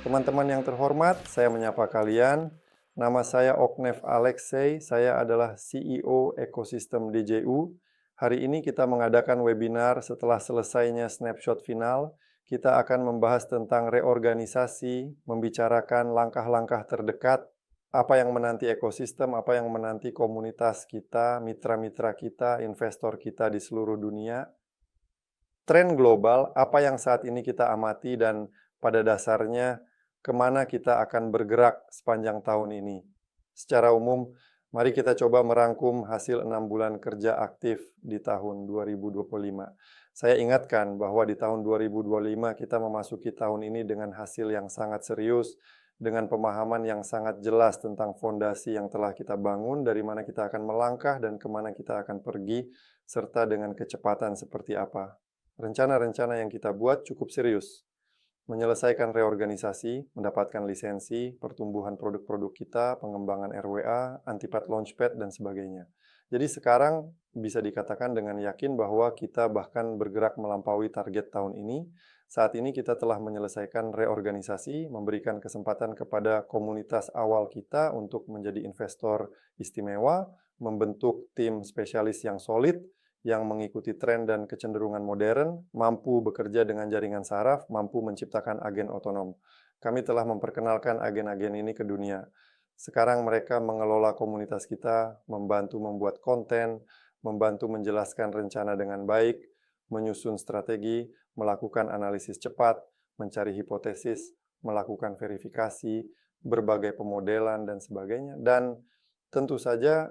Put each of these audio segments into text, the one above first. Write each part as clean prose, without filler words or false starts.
Teman-teman yang terhormat, saya menyapa kalian. Nama saya Oknev Alexei, saya adalah CEO Ekosistem DJU. Hari ini kita mengadakan webinar setelah selesainya snapshot final. Kita akan membahas tentang reorganisasi, membicarakan langkah-langkah terdekat, apa yang menanti ekosistem, apa yang menanti komunitas kita, mitra-mitra kita, investor kita di seluruh dunia. Tren global, apa yang saat ini kita amati dan pada dasarnya kemana kita akan bergerak sepanjang tahun ini. Secara umum, mari kita coba merangkum hasil 6 bulan kerja aktif di tahun 2025. Saya ingatkan bahwa di tahun 2025 kita memasuki tahun ini dengan hasil yang sangat serius, dengan pemahaman yang sangat jelas tentang fondasi yang telah kita bangun, dari mana kita akan melangkah dan kemana kita akan pergi, serta dengan kecepatan seperti apa. Rencana-rencana yang kita buat cukup serius. Menyelesaikan reorganisasi, mendapatkan lisensi, pertumbuhan produk-produk kita, pengembangan RWA, Antipat Launchpad, dan sebagainya. Jadi sekarang bisa dikatakan dengan yakin bahwa kita bahkan bergerak melampaui target tahun ini. Saat ini kita telah menyelesaikan reorganisasi, memberikan kesempatan kepada komunitas awal kita untuk menjadi investor istimewa, membentuk tim spesialis yang solid, yang mengikuti tren dan kecenderungan modern, mampu bekerja dengan jaringan saraf, mampu menciptakan agen otonom. Kami telah memperkenalkan agen-agen ini ke dunia. Sekarang mereka mengelola komunitas kita, membantu membuat konten, membantu menjelaskan rencana dengan baik, menyusun strategi, melakukan analisis cepat, mencari hipotesis, melakukan verifikasi, berbagai pemodelan, dan sebagainya. Dan tentu saja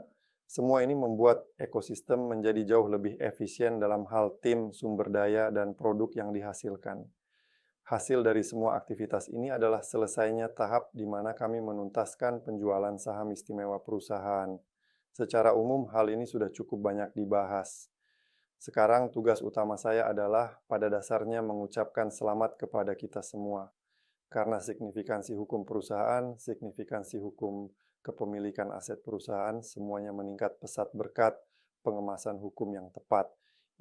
semua ini membuat ekosistem menjadi jauh lebih efisien dalam hal tim, sumber daya, dan produk yang dihasilkan. Hasil dari semua aktivitas ini adalah selesainya tahap di mana kami menuntaskan penjualan saham istimewa perusahaan. Secara umum, hal ini sudah cukup banyak dibahas. Sekarang tugas utama saya adalah pada dasarnya mengucapkan selamat kepada kita semua. Karena signifikansi hukum perusahaan, signifikansi hukum kepemilikan aset perusahaan, semuanya meningkat pesat berkat pengemasan hukum yang tepat.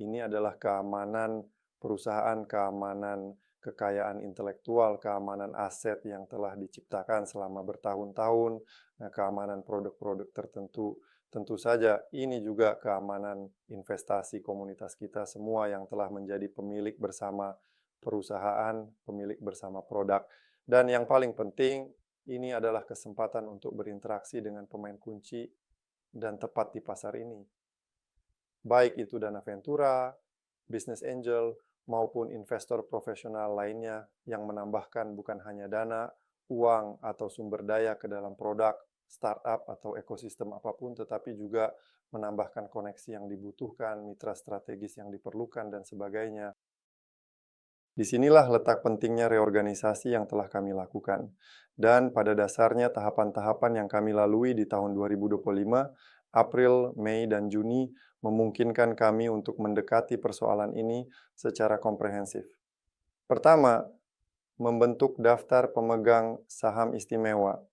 Ini adalah keamanan perusahaan, keamanan kekayaan intelektual, keamanan aset yang telah diciptakan selama bertahun-tahun, keamanan produk-produk tertentu. Tentu saja ini juga keamanan investasi komunitas kita semua yang telah menjadi pemilik bersama perusahaan, pemilik bersama produk. Dan yang paling penting, ini adalah kesempatan untuk berinteraksi dengan pemain kunci dan tepat di pasar ini. Baik itu dana ventura, business angel, maupun investor profesional lainnya yang menambahkan bukan hanya dana, uang, atau sumber daya ke dalam produk, startup, atau ekosistem apapun, tetapi juga menambahkan koneksi yang dibutuhkan, mitra strategis yang diperlukan, dan sebagainya. Disinilah letak pentingnya reorganisasi yang telah kami lakukan. Dan pada dasarnya tahapan-tahapan yang kami lalui di tahun 2025, April, Mei, dan Juni memungkinkan kami untuk mendekati persoalan ini secara komprehensif. Pertama, membentuk daftar pemegang saham istimewa.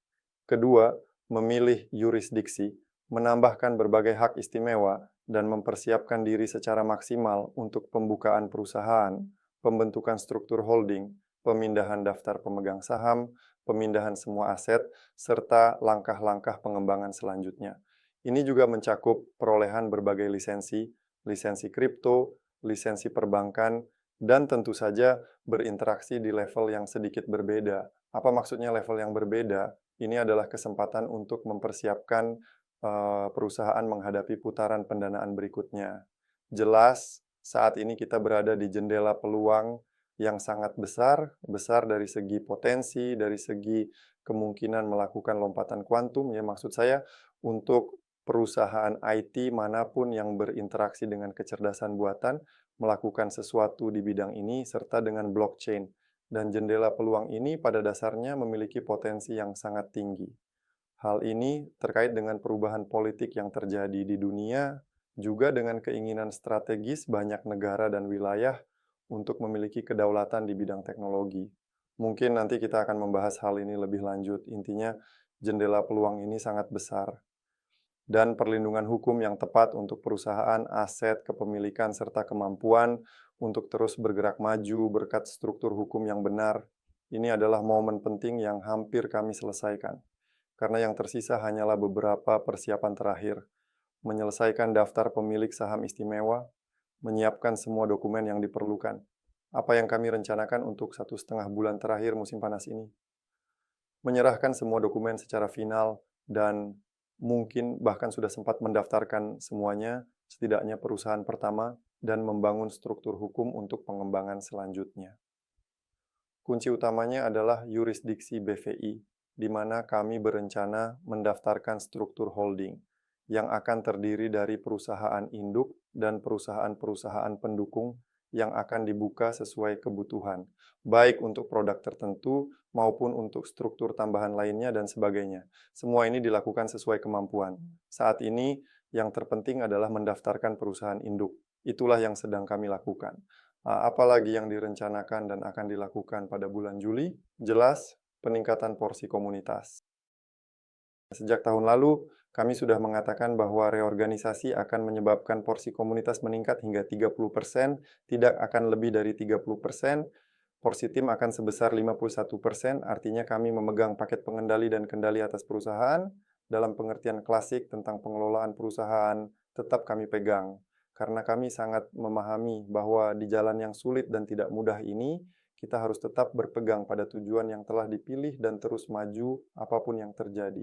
Kedua, memilih yurisdiksi, menambahkan berbagai hak istimewa, dan mempersiapkan diri secara maksimal untuk pembukaan perusahaan, pembentukan struktur holding, pemindahan daftar pemegang saham, pemindahan semua aset, serta langkah-langkah pengembangan selanjutnya. Ini juga mencakup perolehan berbagai lisensi, lisensi kripto, lisensi perbankan, dan tentu saja berinteraksi di level yang sedikit berbeda. Apa maksudnya level yang berbeda? Ini adalah kesempatan untuk mempersiapkan perusahaan menghadapi putaran pendanaan berikutnya. Jelas, saat ini kita berada di jendela peluang yang sangat besar, besar dari segi potensi, dari segi kemungkinan melakukan lompatan kuantum, ya maksud saya untuk perusahaan IT manapun yang berinteraksi dengan kecerdasan buatan, melakukan sesuatu di bidang ini, serta dengan blockchain. Dan jendela peluang ini pada dasarnya memiliki potensi yang sangat tinggi. Hal ini terkait dengan perubahan politik yang terjadi di dunia, juga dengan keinginan strategis banyak negara dan wilayah untuk memiliki kedaulatan di bidang teknologi. Mungkin nanti kita akan membahas hal ini lebih lanjut. Intinya, jendela peluang ini sangat besar. Dan perlindungan hukum yang tepat untuk perusahaan, aset, kepemilikan, serta kemampuan untuk terus bergerak maju berkat struktur hukum yang benar. Ini adalah momen penting yang hampir kami selesaikan, karena yang tersisa hanyalah beberapa persiapan terakhir, menyelesaikan daftar pemilik saham istimewa, menyiapkan semua dokumen yang diperlukan. Apa yang kami rencanakan untuk 1,5 bulan terakhir musim panas ini? Menyerahkan semua dokumen secara final dan mungkin bahkan sudah sempat mendaftarkan semuanya, setidaknya perusahaan pertama, dan membangun struktur hukum untuk pengembangan selanjutnya. Kunci utamanya adalah yurisdiksi BVI, di mana kami berencana mendaftarkan struktur holding yang akan terdiri dari perusahaan induk dan perusahaan-perusahaan pendukung yang akan dibuka sesuai kebutuhan, baik untuk produk tertentu maupun untuk struktur tambahan lainnya dan sebagainya. Semua ini dilakukan sesuai kemampuan. Saat ini, yang terpenting adalah mendaftarkan perusahaan induk. Itulah yang sedang kami lakukan. Apalagi yang direncanakan dan akan dilakukan pada bulan Juli? Jelas, peningkatan porsi komunitas. Sejak tahun lalu, kami sudah mengatakan bahwa reorganisasi akan menyebabkan porsi komunitas meningkat hingga 30%, tidak akan lebih dari 30%. Porsi tim akan sebesar 51%, artinya kami memegang paket pengendali dan kendali atas perusahaan. Dalam pengertian klasik tentang pengelolaan perusahaan, tetap kami pegang. Karena kami sangat memahami bahwa di jalan yang sulit dan tidak mudah ini, kita harus tetap berpegang pada tujuan yang telah dipilih dan terus maju apapun yang terjadi.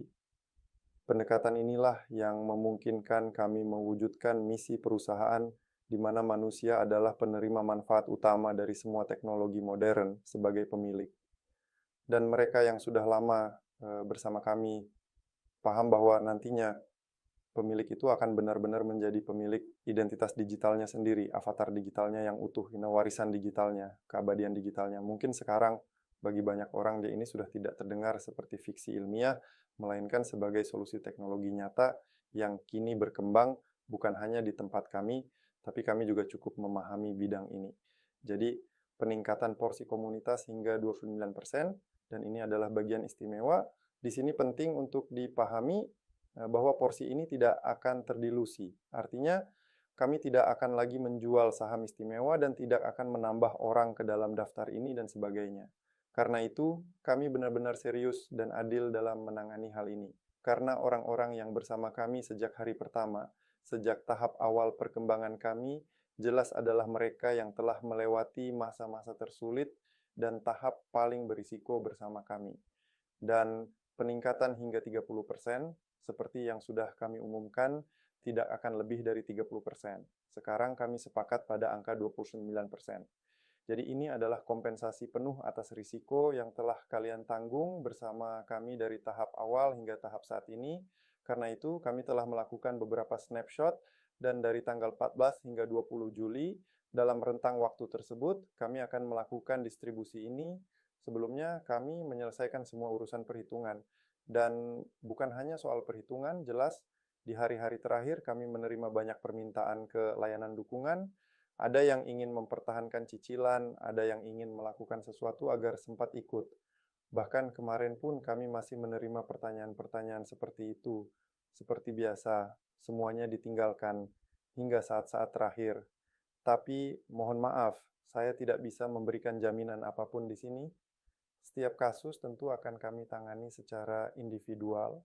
Pendekatan inilah yang memungkinkan kami mewujudkan misi perusahaan di mana manusia adalah penerima manfaat utama dari semua teknologi modern sebagai pemilik. Dan mereka yang sudah lama bersama kami paham bahwa nantinya pemilik itu akan benar-benar menjadi pemilik identitas digitalnya sendiri, avatar digitalnya yang utuh, warisan digitalnya, keabadian digitalnya. Mungkin sekarang bagi banyak orang dia ini sudah tidak terdengar seperti fiksi ilmiah, melainkan sebagai solusi teknologi nyata yang kini berkembang bukan hanya di tempat kami, tapi kami juga cukup memahami bidang ini. Jadi peningkatan porsi komunitas hingga 29%, dan ini adalah bagian istimewa. Di sini penting untuk dipahami bahwa porsi ini tidak akan terdilusi. Artinya, kami tidak akan lagi menjual saham istimewa dan tidak akan menambah orang ke dalam daftar ini dan sebagainya. Karena itu, kami benar-benar serius dan adil dalam menangani hal ini. Karena orang-orang yang bersama kami sejak hari pertama, sejak tahap awal perkembangan kami, jelas adalah mereka yang telah melewati masa-masa tersulit dan tahap paling berisiko bersama kami. Dan peningkatan hingga 30%, seperti yang sudah kami umumkan, tidak akan lebih dari 30%. Sekarang kami sepakat pada angka 29%. Jadi ini adalah kompensasi penuh atas risiko yang telah kalian tanggung bersama kami dari tahap awal hingga tahap saat ini. Karena itu, kami telah melakukan beberapa snapshot dan dari tanggal 14 hingga 20 Juli, dalam rentang waktu tersebut, kami akan melakukan distribusi ini. Sebelumnya, kami menyelesaikan semua urusan perhitungan. Dan bukan hanya soal perhitungan, jelas di hari-hari terakhir kami menerima banyak permintaan ke layanan dukungan. Ada yang ingin mempertahankan cicilan, ada yang ingin melakukan sesuatu agar sempat ikut. Bahkan kemarin pun kami masih menerima pertanyaan-pertanyaan seperti itu. Seperti biasa, semuanya ditinggalkan hingga saat-saat terakhir. Tapi mohon maaf, saya tidak bisa memberikan jaminan apapun di sini. Setiap kasus tentu akan kami tangani secara individual.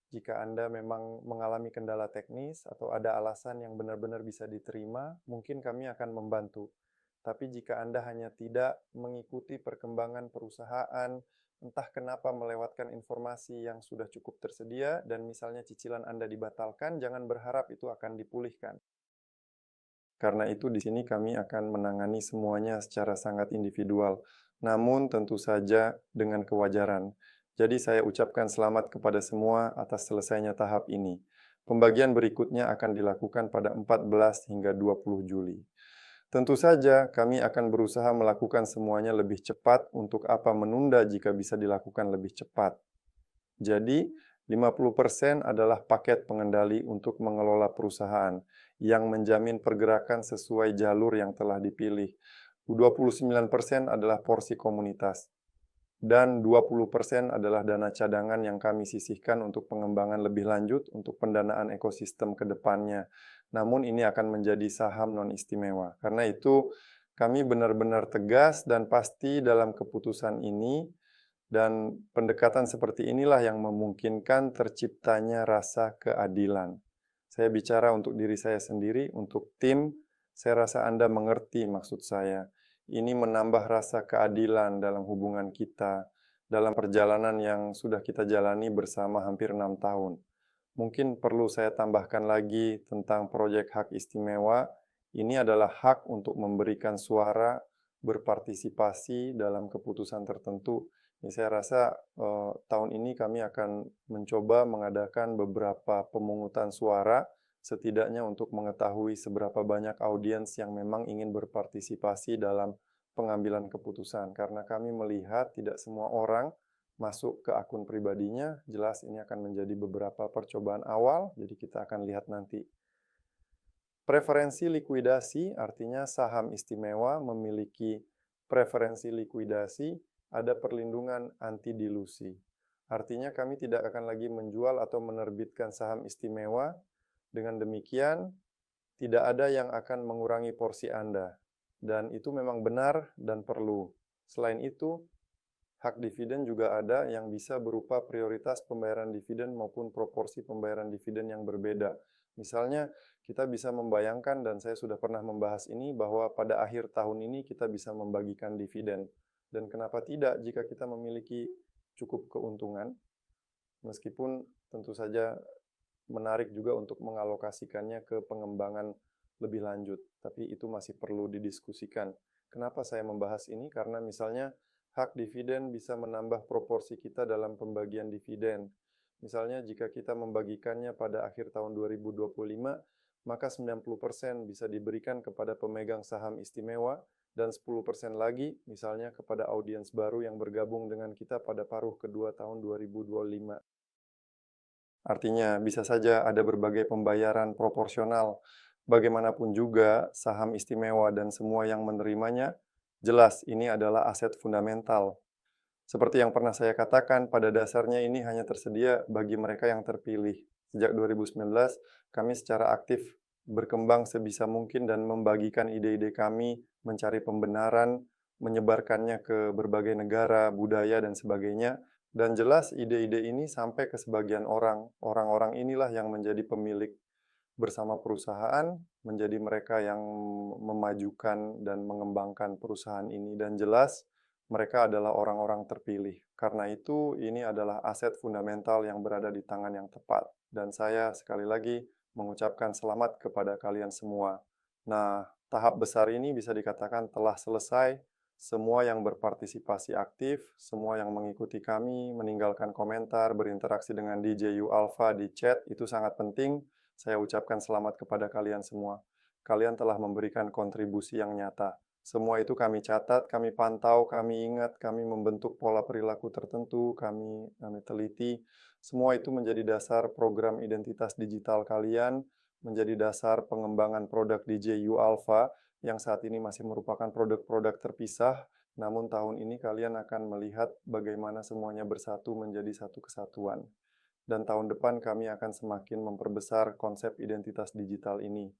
Jika Anda memang mengalami kendala teknis atau ada alasan yang benar-benar bisa diterima, mungkin kami akan membantu. Tapi jika Anda hanya tidak mengikuti perkembangan perusahaan, entah kenapa melewatkan informasi yang sudah cukup tersedia, dan misalnya cicilan Anda dibatalkan, jangan berharap itu akan dipulihkan. Karena itu di sini kami akan menangani semuanya secara sangat individual, namun tentu saja dengan kewajaran. Jadi saya ucapkan selamat kepada semua atas selesainya tahap ini. Pembagian berikutnya akan dilakukan pada 14 hingga 20 Juli. Tentu saja kami akan berusaha melakukan semuanya lebih cepat untuk apa menunda jika bisa dilakukan lebih cepat. Jadi, 50% adalah paket pengendali untuk mengelola perusahaan yang menjamin pergerakan sesuai jalur yang telah dipilih. 29% adalah porsi komunitas. Dan 20% adalah dana cadangan yang kami sisihkan untuk pengembangan lebih lanjut untuk pendanaan ekosistem ke depannya. Namun ini akan menjadi saham non-istimewa. Karena itu, Kami benar-benar tegas dan pasti dalam keputusan ini, dan pendekatan seperti inilah yang memungkinkan terciptanya rasa keadilan. Saya bicara untuk diri saya sendiri, untuk tim, saya rasa Anda mengerti maksud saya. Ini menambah rasa keadilan dalam hubungan kita, dalam perjalanan yang sudah kita jalani bersama hampir 6 tahun. Mungkin perlu saya tambahkan lagi tentang proyek hak istimewa. Ini adalah hak untuk memberikan suara, berpartisipasi dalam keputusan tertentu. Ini saya rasa tahun ini kami akan mencoba mengadakan beberapa pemungutan suara, setidaknya untuk mengetahui seberapa banyak audiens yang memang ingin berpartisipasi dalam pengambilan keputusan. Karena kami melihat tidak semua orang masuk ke akun pribadinya, jelas ini akan menjadi beberapa percobaan awal, jadi kita akan lihat nanti. Preferensi likuidasi artinya saham istimewa memiliki preferensi likuidasi, ada perlindungan anti dilusi. Artinya kami tidak akan lagi menjual atau menerbitkan saham istimewa, dengan demikian tidak ada yang akan mengurangi porsi Anda, dan itu memang benar dan perlu. Selain itu, hak dividen juga ada yang bisa berupa prioritas pembayaran dividen maupun proporsi pembayaran dividen yang berbeda. Misalnya, kita bisa membayangkan, dan saya sudah pernah membahas ini, bahwa pada akhir tahun ini kita bisa membagikan dividen. Dan kenapa tidak jika kita memiliki cukup keuntungan, meskipun tentu saja menarik juga untuk mengalokasikannya ke pengembangan lebih lanjut. Tapi itu masih perlu didiskusikan. Kenapa saya membahas ini? Karena misalnya hak dividen bisa menambah proporsi kita dalam pembagian dividen. Misalnya jika kita membagikannya pada akhir tahun 2025, maka 90% bisa diberikan kepada pemegang saham istimewa dan 10% lagi misalnya kepada audiens baru yang bergabung dengan kita pada paruh kedua tahun 2025. Artinya bisa saja ada berbagai pembayaran proporsional. Bagaimanapun juga saham istimewa dan semua yang menerimanya, jelas ini adalah aset fundamental. Seperti yang pernah saya katakan, pada dasarnya ini hanya tersedia bagi mereka yang terpilih. Sejak 2019, kami secara aktif berkembang sebisa mungkin dan membagikan ide-ide kami, mencari pembenaran, menyebarkannya ke berbagai negara, budaya, dan sebagainya. Dan jelas ide-ide ini sampai ke sebagian orang. Orang-orang inilah yang menjadi pemilik bersama perusahaan, menjadi mereka yang memajukan dan mengembangkan perusahaan ini. Dan jelas mereka adalah orang-orang terpilih. Karena itu, ini adalah aset fundamental yang berada di tangan yang tepat. Dan saya sekali lagi mengucapkan selamat kepada kalian semua. Nah, tahap besar ini bisa dikatakan telah selesai. Semua yang berpartisipasi aktif, semua yang mengikuti kami, meninggalkan komentar, berinteraksi dengan DJU Alpha di chat, itu sangat penting. Saya ucapkan selamat kepada kalian semua. Kalian telah memberikan kontribusi yang nyata. Semua itu kami catat, kami pantau, kami ingat, kami membentuk pola perilaku tertentu, kami teliti. Semua itu menjadi dasar program identitas digital kalian, menjadi dasar pengembangan produk DJU Alpha yang saat ini masih merupakan produk-produk terpisah. Namun tahun ini kalian akan melihat bagaimana semuanya bersatu menjadi satu kesatuan. Dan tahun depan kami akan semakin memperbesar konsep identitas digital ini.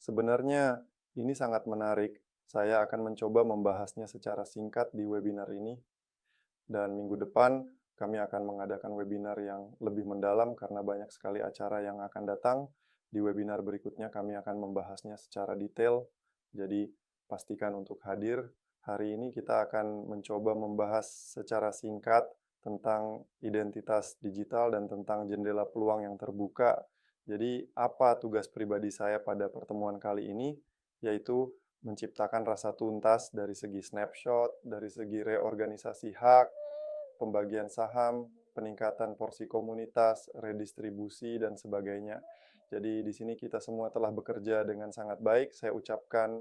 Sebenarnya ini sangat menarik. Saya akan mencoba membahasnya secara singkat di webinar ini. Dan minggu depan kami akan mengadakan webinar yang lebih mendalam karena banyak sekali acara yang akan datang. Di webinar berikutnya kami akan membahasnya secara detail. Jadi pastikan untuk hadir. Hari ini kita akan mencoba membahas secara singkat tentang identitas digital dan tentang jendela peluang yang terbuka. Jadi, apa tugas pribadi saya pada pertemuan kali ini? Yaitu menciptakan rasa tuntas dari segi snapshot, dari segi reorganisasi hak, pembagian saham, peningkatan porsi komunitas, redistribusi, dan sebagainya. Jadi, di sini kita semua telah bekerja dengan sangat baik. Saya ucapkan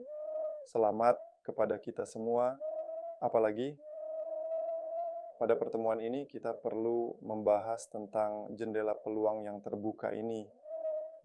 selamat kepada kita semua. Apalagi pada pertemuan ini kita perlu membahas tentang jendela peluang yang terbuka ini.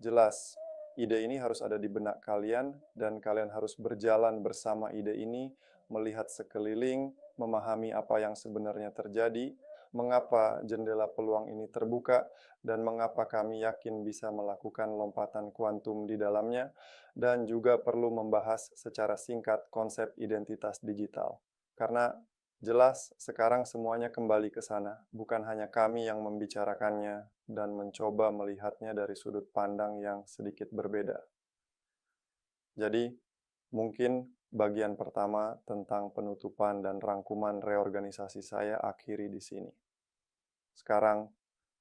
Jelas, ide ini harus ada di benak kalian, dan kalian harus berjalan bersama ide ini, melihat sekeliling, memahami apa yang sebenarnya terjadi, mengapa jendela peluang ini terbuka, dan mengapa kami yakin bisa melakukan lompatan kuantum di dalamnya, dan juga perlu membahas secara singkat konsep identitas digital. Karena jelas sekarang semuanya kembali ke sana, bukan hanya kami yang membicarakannya dan mencoba melihatnya dari sudut pandang yang sedikit berbeda. Jadi, mungkin bagian pertama tentang penutupan dan rangkuman reorganisasi saya akhiri di sini. Sekarang,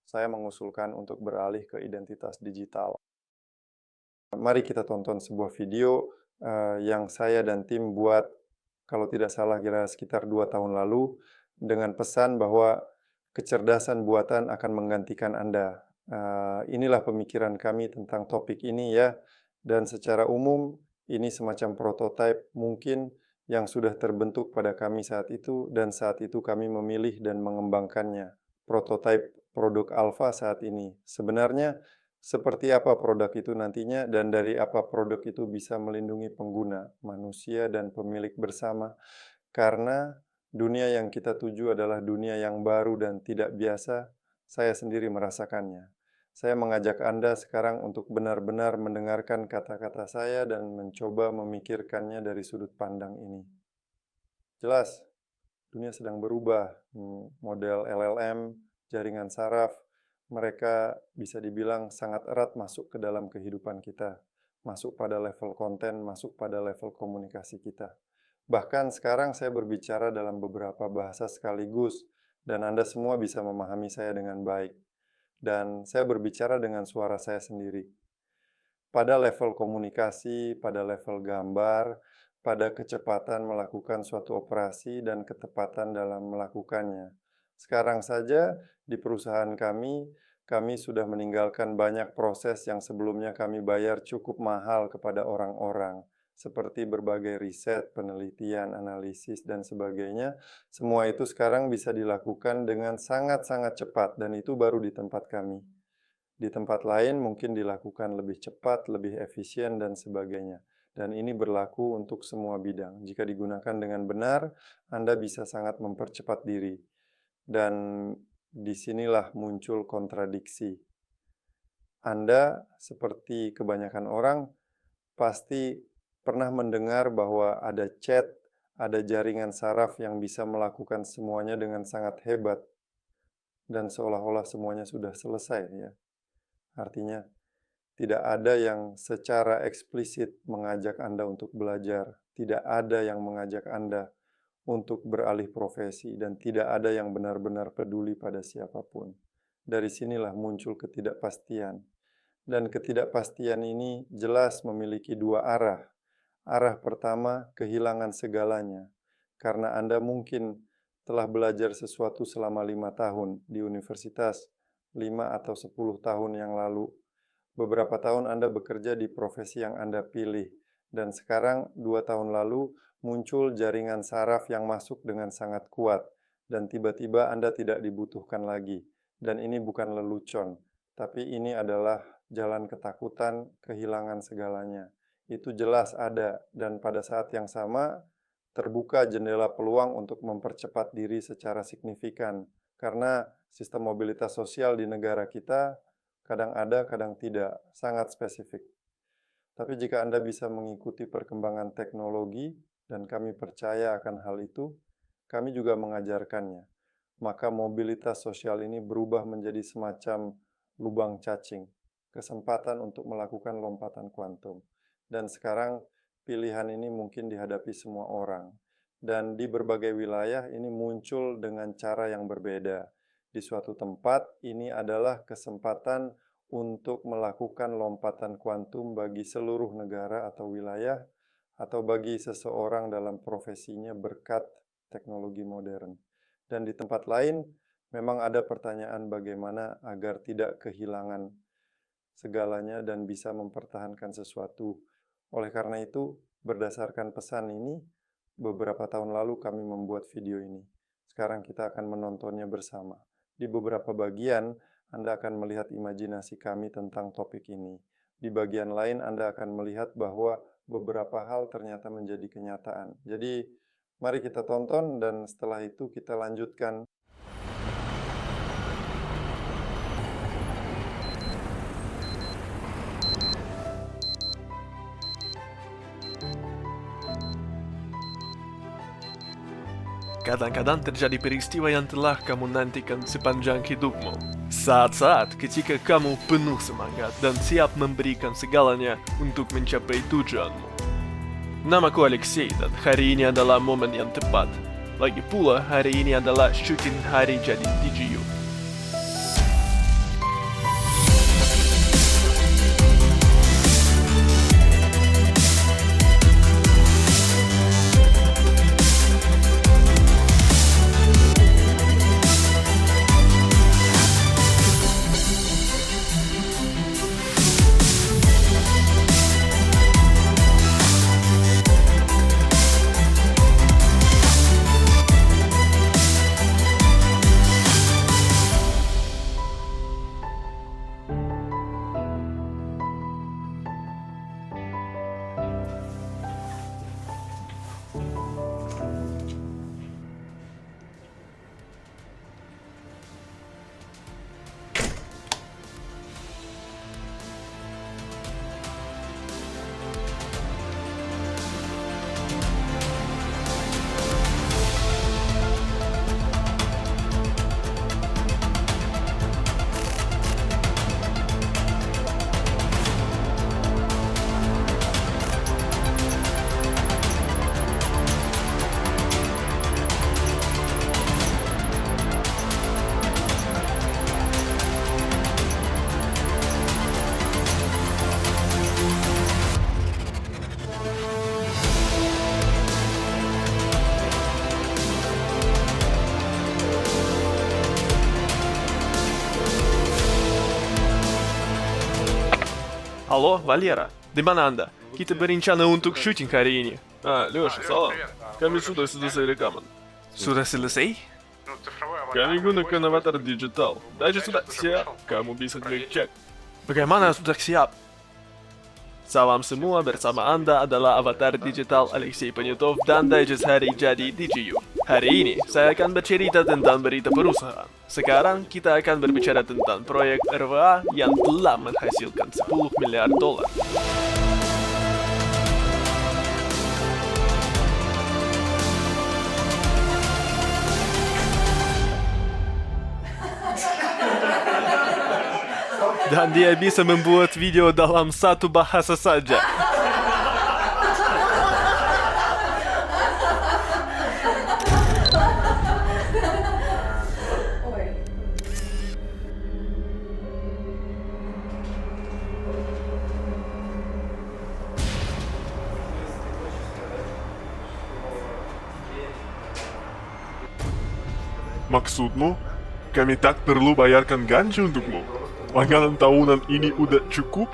saya mengusulkan untuk beralih ke identitas digital. Mari kita tonton sebuah video yang saya dan tim buat, kalau tidak salah kira sekitar 2 tahun lalu, dengan pesan bahwa kecerdasan buatan akan menggantikan Anda. Inilah pemikiran kami tentang topik ini ya, dan secara umum ini semacam prototipe mungkin yang sudah terbentuk pada kami saat itu, dan saat itu kami memilih dan mengembangkannya. Prototipe produk alfa saat ini. Sebenarnya seperti apa produk itu nantinya, dan dari apa produk itu bisa melindungi pengguna, manusia, dan pemilik bersama. Karena dunia yang kita tuju adalah dunia yang baru dan tidak biasa, saya sendiri merasakannya. Saya mengajak Anda sekarang untuk benar-benar mendengarkan kata-kata saya dan mencoba memikirkannya dari sudut pandang ini. Jelas, dunia sedang berubah. Model LLM, jaringan saraf, mereka bisa dibilang sangat erat masuk ke dalam kehidupan kita. Masuk pada level konten, masuk pada level komunikasi kita. Bahkan sekarang saya berbicara dalam beberapa bahasa sekaligus, dan Anda semua bisa memahami saya dengan baik. Dan saya berbicara dengan suara saya sendiri. Pada level komunikasi, pada level gambar, pada kecepatan melakukan suatu operasi dan ketepatan dalam melakukannya. Sekarang saja di perusahaan kami sudah meninggalkan banyak proses yang sebelumnya kami bayar cukup mahal kepada orang-orang, seperti berbagai riset, penelitian, analisis, dan sebagainya. Semua itu sekarang bisa dilakukan dengan sangat-sangat cepat, dan itu baru di tempat kami. Di tempat lain mungkin dilakukan lebih cepat, lebih efisien, dan sebagainya. Dan ini berlaku untuk semua bidang. Jika digunakan dengan benar, Anda bisa sangat mempercepat diri. Dan disinilah muncul kontradiksi. Anda, seperti kebanyakan orang, pasti pernah mendengar bahwa ada chat, ada jaringan saraf yang bisa melakukan semuanya dengan sangat hebat. Dan seolah-olah semuanya sudah selesai, ya. Artinya, tidak ada yang secara eksplisit mengajak Anda untuk belajar, tidak ada yang mengajak Anda untuk beralih profesi, dan tidak ada yang benar-benar peduli pada siapapun. Dari sinilah muncul ketidakpastian. Dan ketidakpastian ini jelas memiliki dua arah. Arah pertama, kehilangan segalanya. Karena Anda mungkin telah belajar sesuatu selama 5 tahun di universitas, 5 atau 10 tahun yang lalu. Beberapa tahun Anda bekerja di profesi yang Anda pilih, dan sekarang 2 tahun lalu muncul jaringan saraf yang masuk dengan sangat kuat, dan tiba-tiba Anda tidak dibutuhkan lagi. Dan ini bukan lelucon, tapi ini adalah jalan ketakutan, kehilangan segalanya. Itu jelas ada, dan pada saat yang sama terbuka jendela peluang untuk mempercepat diri secara signifikan, karena sistem mobilitas sosial di negara kita kadang ada, kadang tidak, sangat spesifik. Tapi jika Anda bisa mengikuti perkembangan teknologi, dan kami percaya akan hal itu, kami juga mengajarkannya. Maka mobilitas sosial ini berubah menjadi semacam lubang cacing, kesempatan untuk melakukan lompatan kuantum. Dan sekarang pilihan ini mungkin dihadapi semua orang. Dan di berbagai wilayah ini muncul dengan cara yang berbeda. Di suatu tempat, ini adalah kesempatan untuk melakukan lompatan kuantum bagi seluruh negara atau wilayah, atau bagi seseorang dalam profesinya berkat teknologi modern. Dan di tempat lain, memang ada pertanyaan bagaimana agar tidak kehilangan segalanya dan bisa mempertahankan sesuatu. Oleh karena itu, berdasarkan pesan ini, beberapa tahun lalu kami membuat video ini. Sekarang kita akan menontonnya bersama. Di beberapa bagian, Anda akan melihat imajinasi kami tentang topik ini. Di bagian lain, Anda akan melihat bahwa beberapa hal ternyata menjadi kenyataan. Jadi, mari kita tonton, dan setelah itu kita lanjutkan. kadang-kadang terjadi peristiwa yang telah kamu nantikan sepanjang hidupmu. Saat-saat ketika kamu penuh semangat dan siap memberikan segalanya untuk mencapai tujuanmu. Namaku Alexei dan hari ini adalah momen yang tepat. Lagi pula hari ini adalah syuting hari jadi DJU. Halo, Valera, di mana Anda? Kita berencana untuk syuting hari ini. Лёша, salam. Kami sudah selesai rekaman. Sudah selesai? Kami gunakan avatar digital. Даже sudah siap, kamu bisa ngecek. Bagaimana sudah siap? Salam semua, bersama Anda adalah avatar digital Alexei Panyatov dan digest hari jadi DJU. Hari ini, saya akan bercerita tentang berita perusahaan. Sekarang, kita akan berbicara tentang proyek RWA yang telah menghasilkan 10 miliar dolar. Dan dia bisa membuat video dalam satu bahasa saja. Maksudmu, kami tak perlu bayarkan gaji untukmu? Langganan tahunan ini udah cukup?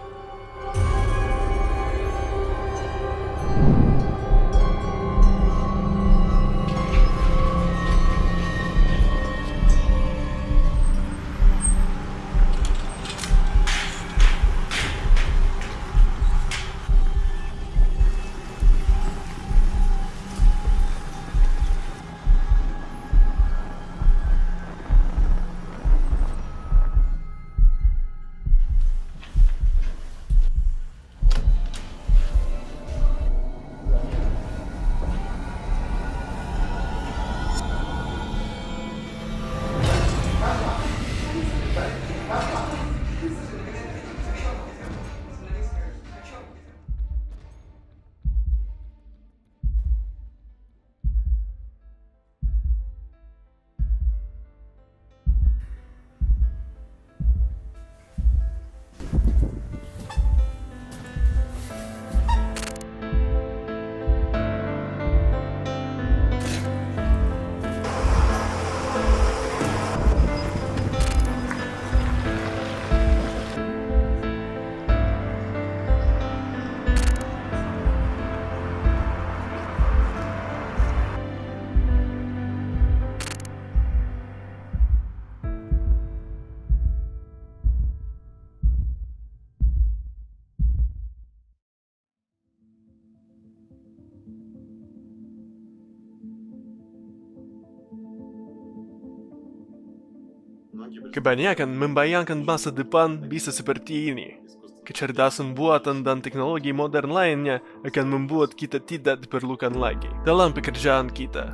Kebanyakan membayangkan masa depan bisa seperti ini. Kecerdasan buatan dan teknologi modern lainnya akan membuat kita tidak diperlukan lagi dalam pekerjaan kita.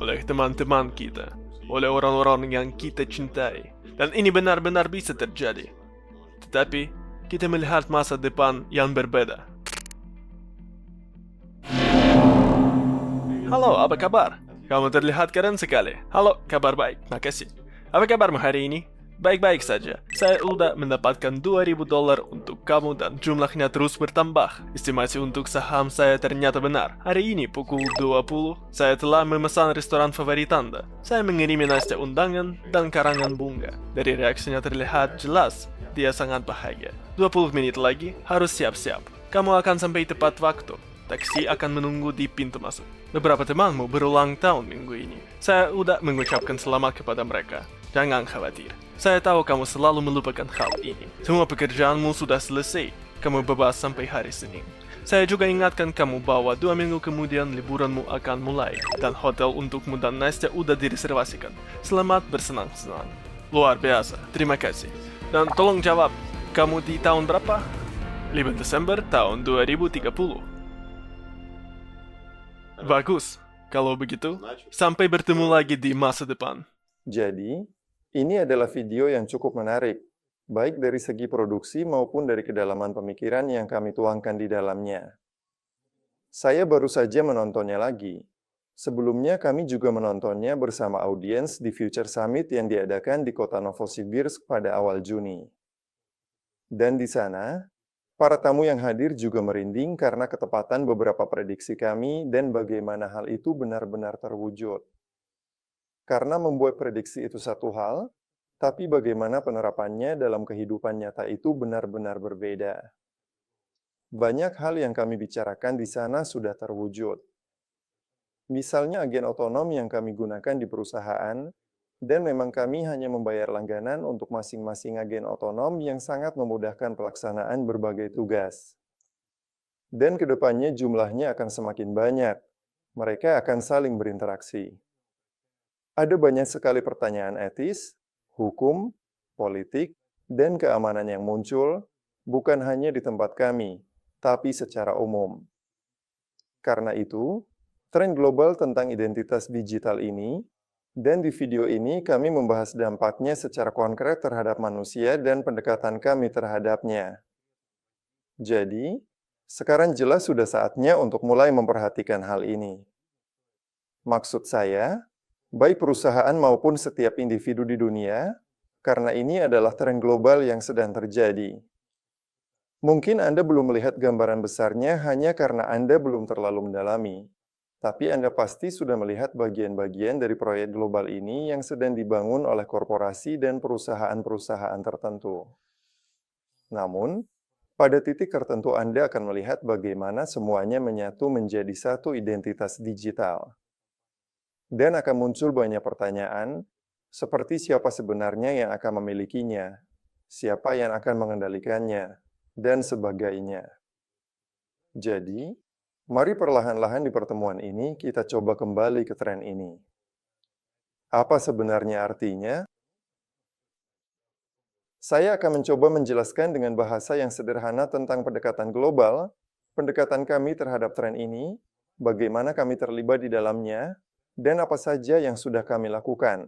oleh teman-teman kita, oleh orang-orang yang kita cintai. Dan ini benar-benar bisa terjadi. Tetapi, kita melihat masa depan yang berbeda. Halo, apa kabar? Kamu terlihat keren sekali. Halo, kabar baik, makasih. Apa kabarmu hari ini? Baik-baik saja. Saya sudah mendapatkan $2.000 untuk kamu dan jumlahnya terus bertambah. Estimasi untuk saham saya ternyata benar. Hari ini pukul 20, saya telah memesan restoran favorit Anda. Saya mengirimi nasi undangan dan karangan bunga. Dari reaksinya terlihat jelas, dia sangat bahagia. 20 menit lagi, harus siap-siap. Kamu akan sampai tepat waktu. Taksi akan menunggu di pintu masuk. Beberapa temanmu berulang tahun minggu ini. Saya sudah mengucapkan selamat kepada mereka. Jangan khawatir. Saya tahu kamu selalu melupakan hal ini. Semua pekerjaanmu sudah selesai. Kamu bebas sampai hari Senin. Saya juga ingatkan kamu bahwa 2 minggu kemudian liburanmu akan mulai. Dan hotel untukmu dan Nastya sudah direservasikan. Selamat bersenang-senang. Luar biasa. Terima kasih. Dan tolong jawab, kamu di tahun berapa? 5 Desember tahun 2030. Bagus. Kalau begitu, sampai bertemu lagi di masa depan. Jadi, ini adalah video yang cukup menarik, baik dari segi produksi maupun dari kedalaman pemikiran yang kami tuangkan di dalamnya. Saya baru saja menontonnya lagi. Sebelumnya kami juga menontonnya bersama audiens di Future Summit yang diadakan di kota Novosibirsk pada awal Juni. Dan di sana, para tamu yang hadir juga merinding karena ketepatan beberapa prediksi kami dan bagaimana hal itu benar-benar terwujud. Karena membuat prediksi itu satu hal, tapi bagaimana penerapannya dalam kehidupan nyata itu benar-benar berbeda. Banyak hal yang kami bicarakan di sana sudah terwujud. Misalnya agen otonom yang kami gunakan di perusahaan, dan memang kami hanya membayar langganan untuk masing-masing agen otonom yang sangat memudahkan pelaksanaan berbagai tugas. Dan kedepannya jumlahnya akan semakin banyak. Mereka akan saling berinteraksi. Ada banyak sekali pertanyaan etis, hukum, politik, dan keamanan yang muncul, bukan hanya di tempat kami, tapi secara umum. Karena itu, tren global tentang identitas digital ini, dan di video ini kami membahas dampaknya secara konkret terhadap manusia dan pendekatan kami terhadapnya. Jadi, sekarang jelas sudah saatnya untuk mulai memperhatikan hal ini. Maksud saya, baik perusahaan maupun setiap individu di dunia, karena ini adalah tren global yang sedang terjadi. Mungkin Anda belum melihat gambaran besarnya hanya karena Anda belum terlalu mendalami, tapi Anda pasti sudah melihat bagian-bagian dari proyek global ini yang sedang dibangun oleh korporasi dan perusahaan-perusahaan tertentu. Namun, pada titik tertentu Anda akan melihat bagaimana semuanya menyatu menjadi satu identitas digital. Dan akan muncul banyak pertanyaan, seperti siapa sebenarnya yang akan memilikinya, siapa yang akan mengendalikannya, dan sebagainya. Jadi, mari perlahan-lahan di pertemuan ini kita coba kembali ke tren ini. Apa sebenarnya artinya? Saya akan mencoba menjelaskan dengan bahasa yang sederhana tentang pendekatan global, pendekatan kami terhadap tren ini, bagaimana kami terlibat di dalamnya, dan apa saja yang sudah kami lakukan.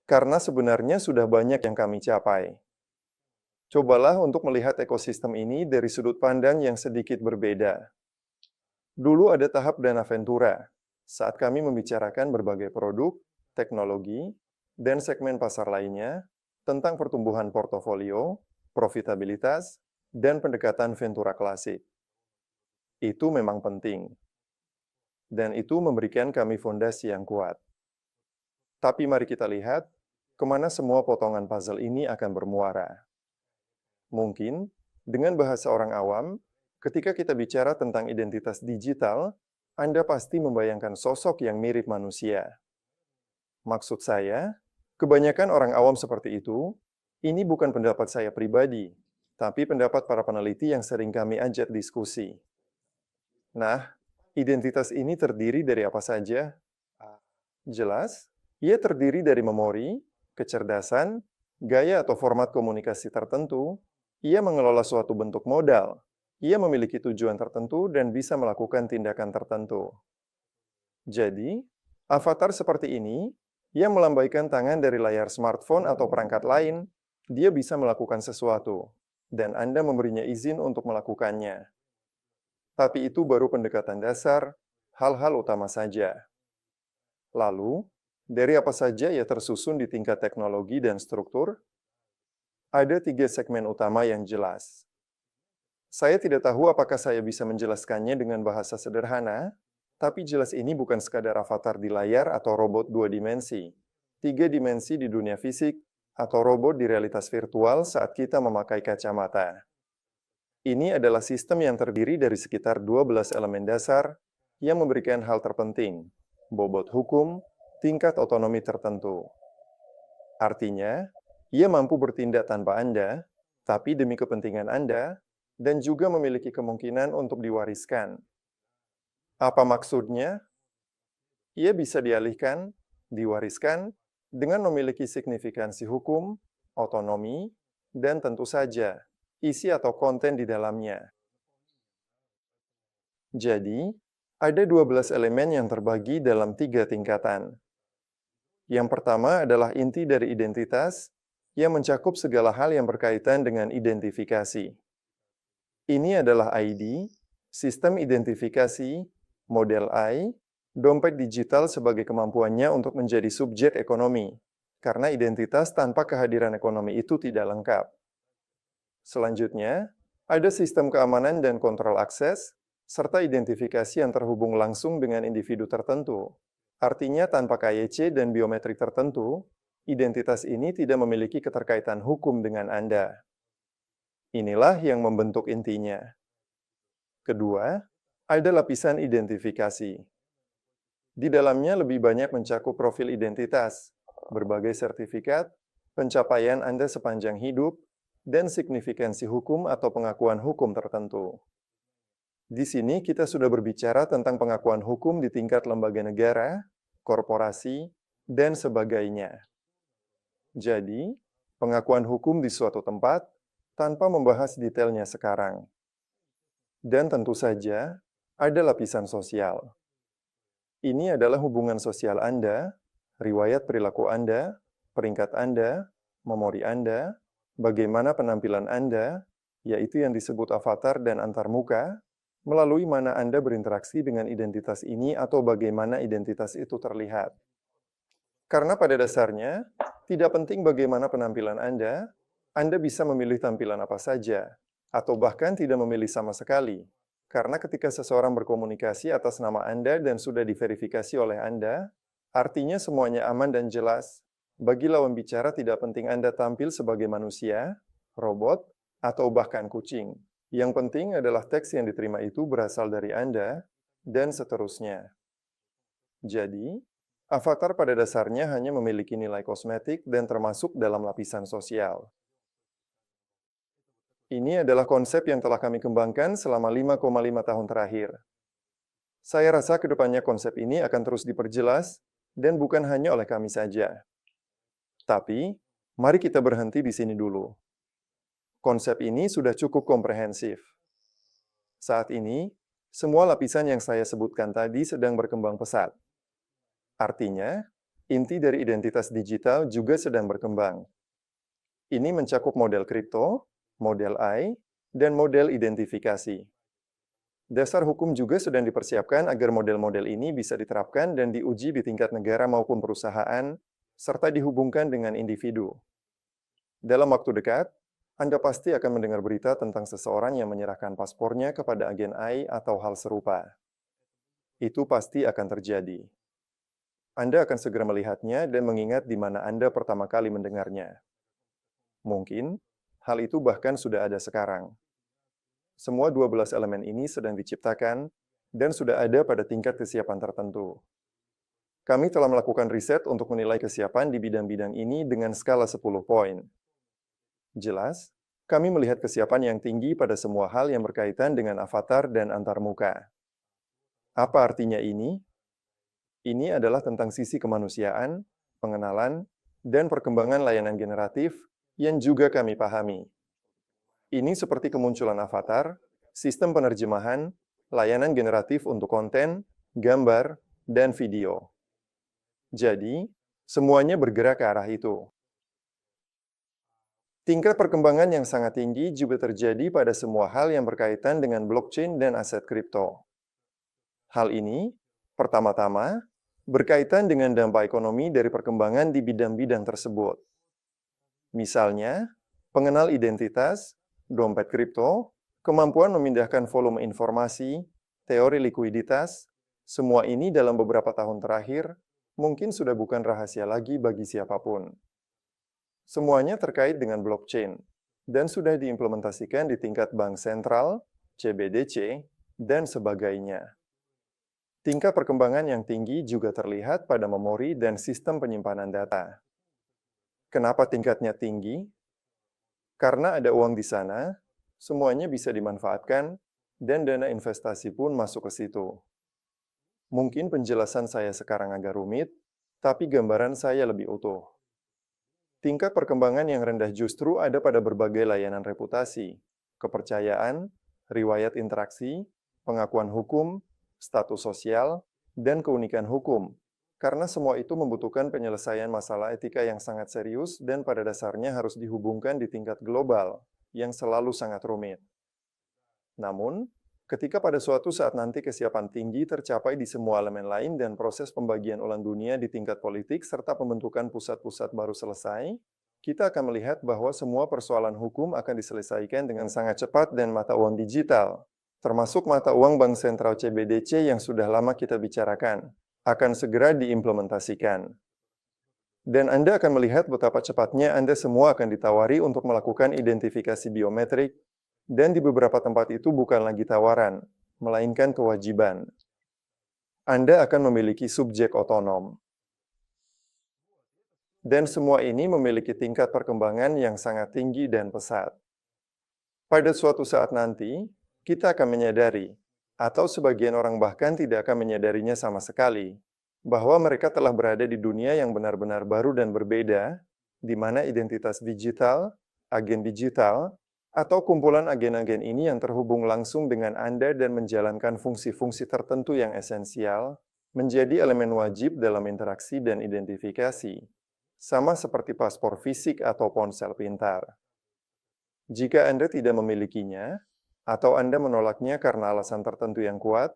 Karena sebenarnya sudah banyak yang kami capai. Cobalah untuk melihat ekosistem ini dari sudut pandang yang sedikit berbeda. Dulu ada tahap Dana Ventura, saat kami membicarakan berbagai produk, teknologi, dan segmen pasar lainnya tentang pertumbuhan portofolio, profitabilitas, dan pendekatan Ventura klasik. Itu memang penting. Dan itu memberikan kami fondasi yang kuat. Tapi mari kita lihat, kemana semua potongan puzzle ini akan bermuara. Mungkin, dengan bahasa orang awam, ketika kita bicara tentang identitas digital, Anda pasti membayangkan sosok yang mirip manusia. Maksud saya, kebanyakan orang awam seperti itu, ini bukan pendapat saya pribadi, tapi pendapat para peneliti yang sering kami ajak diskusi. Nah, identitas ini terdiri dari apa saja? Jelas, ia terdiri dari memori, kecerdasan, gaya atau format komunikasi tertentu, ia mengelola suatu bentuk modal, ia memiliki tujuan tertentu dan bisa melakukan tindakan tertentu. Jadi, Avatar seperti ini, yang melambaikan tangan dari layar smartphone atau perangkat lain, dia bisa melakukan sesuatu, dan Anda memberinya izin untuk melakukannya. Tapi itu baru pendekatan dasar, hal-hal utama saja. Lalu, dari apa saja ia tersusun di tingkat teknologi dan struktur? Ada 3 segmen utama yang jelas. Saya tidak tahu apakah saya bisa menjelaskannya dengan bahasa sederhana, tapi jelas ini bukan sekadar avatar di layar atau robot 2 dimensi, 3 dimensi di dunia fisik, atau robot di realitas virtual saat kita memakai kacamata. Ini adalah sistem yang terdiri dari sekitar 12 elemen dasar yang memberikan hal terpenting, bobot hukum, tingkat otonomi tertentu. Artinya, ia mampu bertindak tanpa Anda, tapi demi kepentingan Anda, dan juga memiliki kemungkinan untuk diwariskan. Apa maksudnya? Ia bisa dialihkan, diwariskan, dengan memiliki signifikansi hukum, otonomi, dan tentu saja, isi atau konten di dalamnya. Jadi, ada 12 elemen yang terbagi dalam 3 tingkatan. Yang pertama adalah inti dari identitas, yang mencakup segala hal yang berkaitan dengan identifikasi. Ini adalah ID, sistem identifikasi, model I, dompet digital sebagai kemampuannya untuk menjadi subjek ekonomi, karena identitas tanpa kehadiran ekonomi itu tidak lengkap. Selanjutnya, ada sistem keamanan dan kontrol akses, serta identifikasi yang terhubung langsung dengan individu tertentu. Artinya tanpa KYC dan biometrik tertentu, identitas ini tidak memiliki keterkaitan hukum dengan Anda. Inilah yang membentuk intinya. Kedua, ada lapisan identifikasi. Di dalamnya lebih banyak mencakup profil identitas, berbagai sertifikat, pencapaian Anda sepanjang hidup, dan signifikansi hukum atau pengakuan hukum tertentu. Di sini kita sudah berbicara tentang pengakuan hukum di tingkat lembaga negara, korporasi, dan sebagainya. Jadi, pengakuan hukum di suatu tempat tanpa membahas detailnya sekarang. Dan tentu saja, ada lapisan sosial. Ini adalah hubungan sosial Anda, riwayat perilaku Anda, peringkat Anda, memori Anda, bagaimana penampilan Anda, yaitu yang disebut avatar dan antarmuka, melalui mana Anda berinteraksi dengan identitas ini atau bagaimana identitas itu terlihat. Karena pada dasarnya, tidak penting bagaimana penampilan Anda bisa memilih tampilan apa saja, atau bahkan tidak memilih sama sekali. Karena ketika seseorang berkomunikasi atas nama Anda dan sudah diverifikasi oleh Anda, artinya semuanya aman dan jelas. Bagi lawan bicara tidak penting Anda tampil sebagai manusia, robot, atau bahkan kucing. Yang penting adalah teks yang diterima itu berasal dari Anda, dan seterusnya. Jadi, avatar pada dasarnya hanya memiliki nilai kosmetik dan termasuk dalam lapisan sosial. Ini adalah konsep yang telah kami kembangkan selama 5,5 tahun terakhir. Saya rasa ke depannya konsep ini akan terus diperjelas, dan bukan hanya oleh kami saja. Tapi, mari kita berhenti di sini dulu. Konsep ini sudah cukup komprehensif. Saat ini, semua lapisan yang saya sebutkan tadi sedang berkembang pesat. Artinya, inti dari identitas digital juga sedang berkembang. Ini mencakup model kripto, model I, dan model identifikasi. Dasar hukum juga sedang dipersiapkan agar model-model ini bisa diterapkan dan diuji di tingkat negara maupun perusahaan, serta dihubungkan dengan individu. Dalam waktu dekat, Anda pasti akan mendengar berita tentang seseorang yang menyerahkan paspornya kepada agen AI atau hal serupa. Itu pasti akan terjadi. Anda akan segera melihatnya dan mengingat di mana Anda pertama kali mendengarnya. Mungkin, hal itu bahkan sudah ada sekarang. Semua 12 elemen ini sedang diciptakan dan sudah ada pada tingkat kesiapan tertentu. Kami telah melakukan riset untuk menilai kesiapan di bidang-bidang ini dengan skala 10 poin. Jelas, kami melihat kesiapan yang tinggi pada semua hal yang berkaitan dengan avatar dan antarmuka. Apa artinya ini? Ini adalah tentang sisi kemanusiaan, pengenalan, dan perkembangan layanan generatif yang juga kami pahami. Ini seperti kemunculan avatar, sistem penerjemahan, layanan generatif untuk konten, gambar, dan video. Jadi, semuanya bergerak ke arah itu. Tingkat perkembangan yang sangat tinggi juga terjadi pada semua hal yang berkaitan dengan blockchain dan aset kripto. Hal ini, pertama-tama, berkaitan dengan dampak ekonomi dari perkembangan di bidang-bidang tersebut. Misalnya, pengenal identitas, dompet kripto, kemampuan memindahkan volume informasi, teori likuiditas, semua ini dalam beberapa tahun terakhir mungkin sudah bukan rahasia lagi bagi siapapun. Semuanya terkait dengan blockchain dan sudah diimplementasikan di tingkat bank sentral, CBDC, dan sebagainya. Tingkat perkembangan yang tinggi juga terlihat pada memori dan sistem penyimpanan data. Kenapa tingkatnya tinggi? Karena ada uang di sana, semuanya bisa dimanfaatkan, dan dana investasi pun masuk ke situ. Mungkin penjelasan saya sekarang agak rumit, tapi gambaran saya lebih utuh. Tingkat perkembangan yang rendah justru ada pada berbagai layanan reputasi, kepercayaan, riwayat interaksi, pengakuan hukum, status sosial, dan keunikan hukum, karena semua itu membutuhkan penyelesaian masalah etika yang sangat serius dan pada dasarnya harus dihubungkan di tingkat global, yang selalu sangat rumit. Namun, ketika pada suatu saat nanti kesiapan tinggi tercapai di semua elemen lain dan proses pembagian ulang dunia di tingkat politik serta pembentukan pusat-pusat baru selesai, kita akan melihat bahwa semua persoalan hukum akan diselesaikan dengan sangat cepat dan mata uang digital, termasuk mata uang bank sentral CBDC yang sudah lama kita bicarakan, akan segera diimplementasikan. Dan Anda akan melihat betapa cepatnya Anda semua akan ditawari untuk melakukan identifikasi biometrik, dan di beberapa tempat itu bukan lagi tawaran, melainkan kewajiban. Anda akan memiliki subjek otonom. Dan semua ini memiliki tingkat perkembangan yang sangat tinggi dan pesat. Pada suatu saat nanti, kita akan menyadari, atau sebagian orang bahkan tidak akan menyadarinya sama sekali, bahwa mereka telah berada di dunia yang benar-benar baru dan berbeda, di mana identitas digital, agen digital, atau kumpulan agen-agen ini yang terhubung langsung dengan Anda dan menjalankan fungsi-fungsi tertentu yang esensial, menjadi elemen wajib dalam interaksi dan identifikasi, sama seperti paspor fisik atau ponsel pintar. Jika Anda tidak memilikinya, atau Anda menolaknya karena alasan tertentu yang kuat,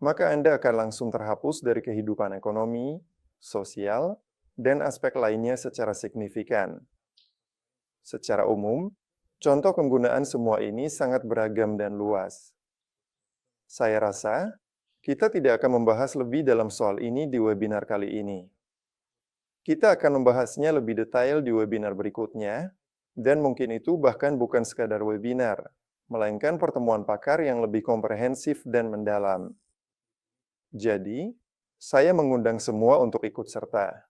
maka Anda akan langsung terhapus dari kehidupan ekonomi, sosial, dan aspek lainnya secara signifikan. Secara umum, contoh penggunaan semua ini sangat beragam dan luas. Saya rasa, kita tidak akan membahas lebih dalam soal ini di webinar kali ini. Kita akan membahasnya lebih detail di webinar berikutnya, dan mungkin itu bahkan bukan sekadar webinar, melainkan pertemuan pakar yang lebih komprehensif dan mendalam. Jadi, saya mengundang semua untuk ikut serta.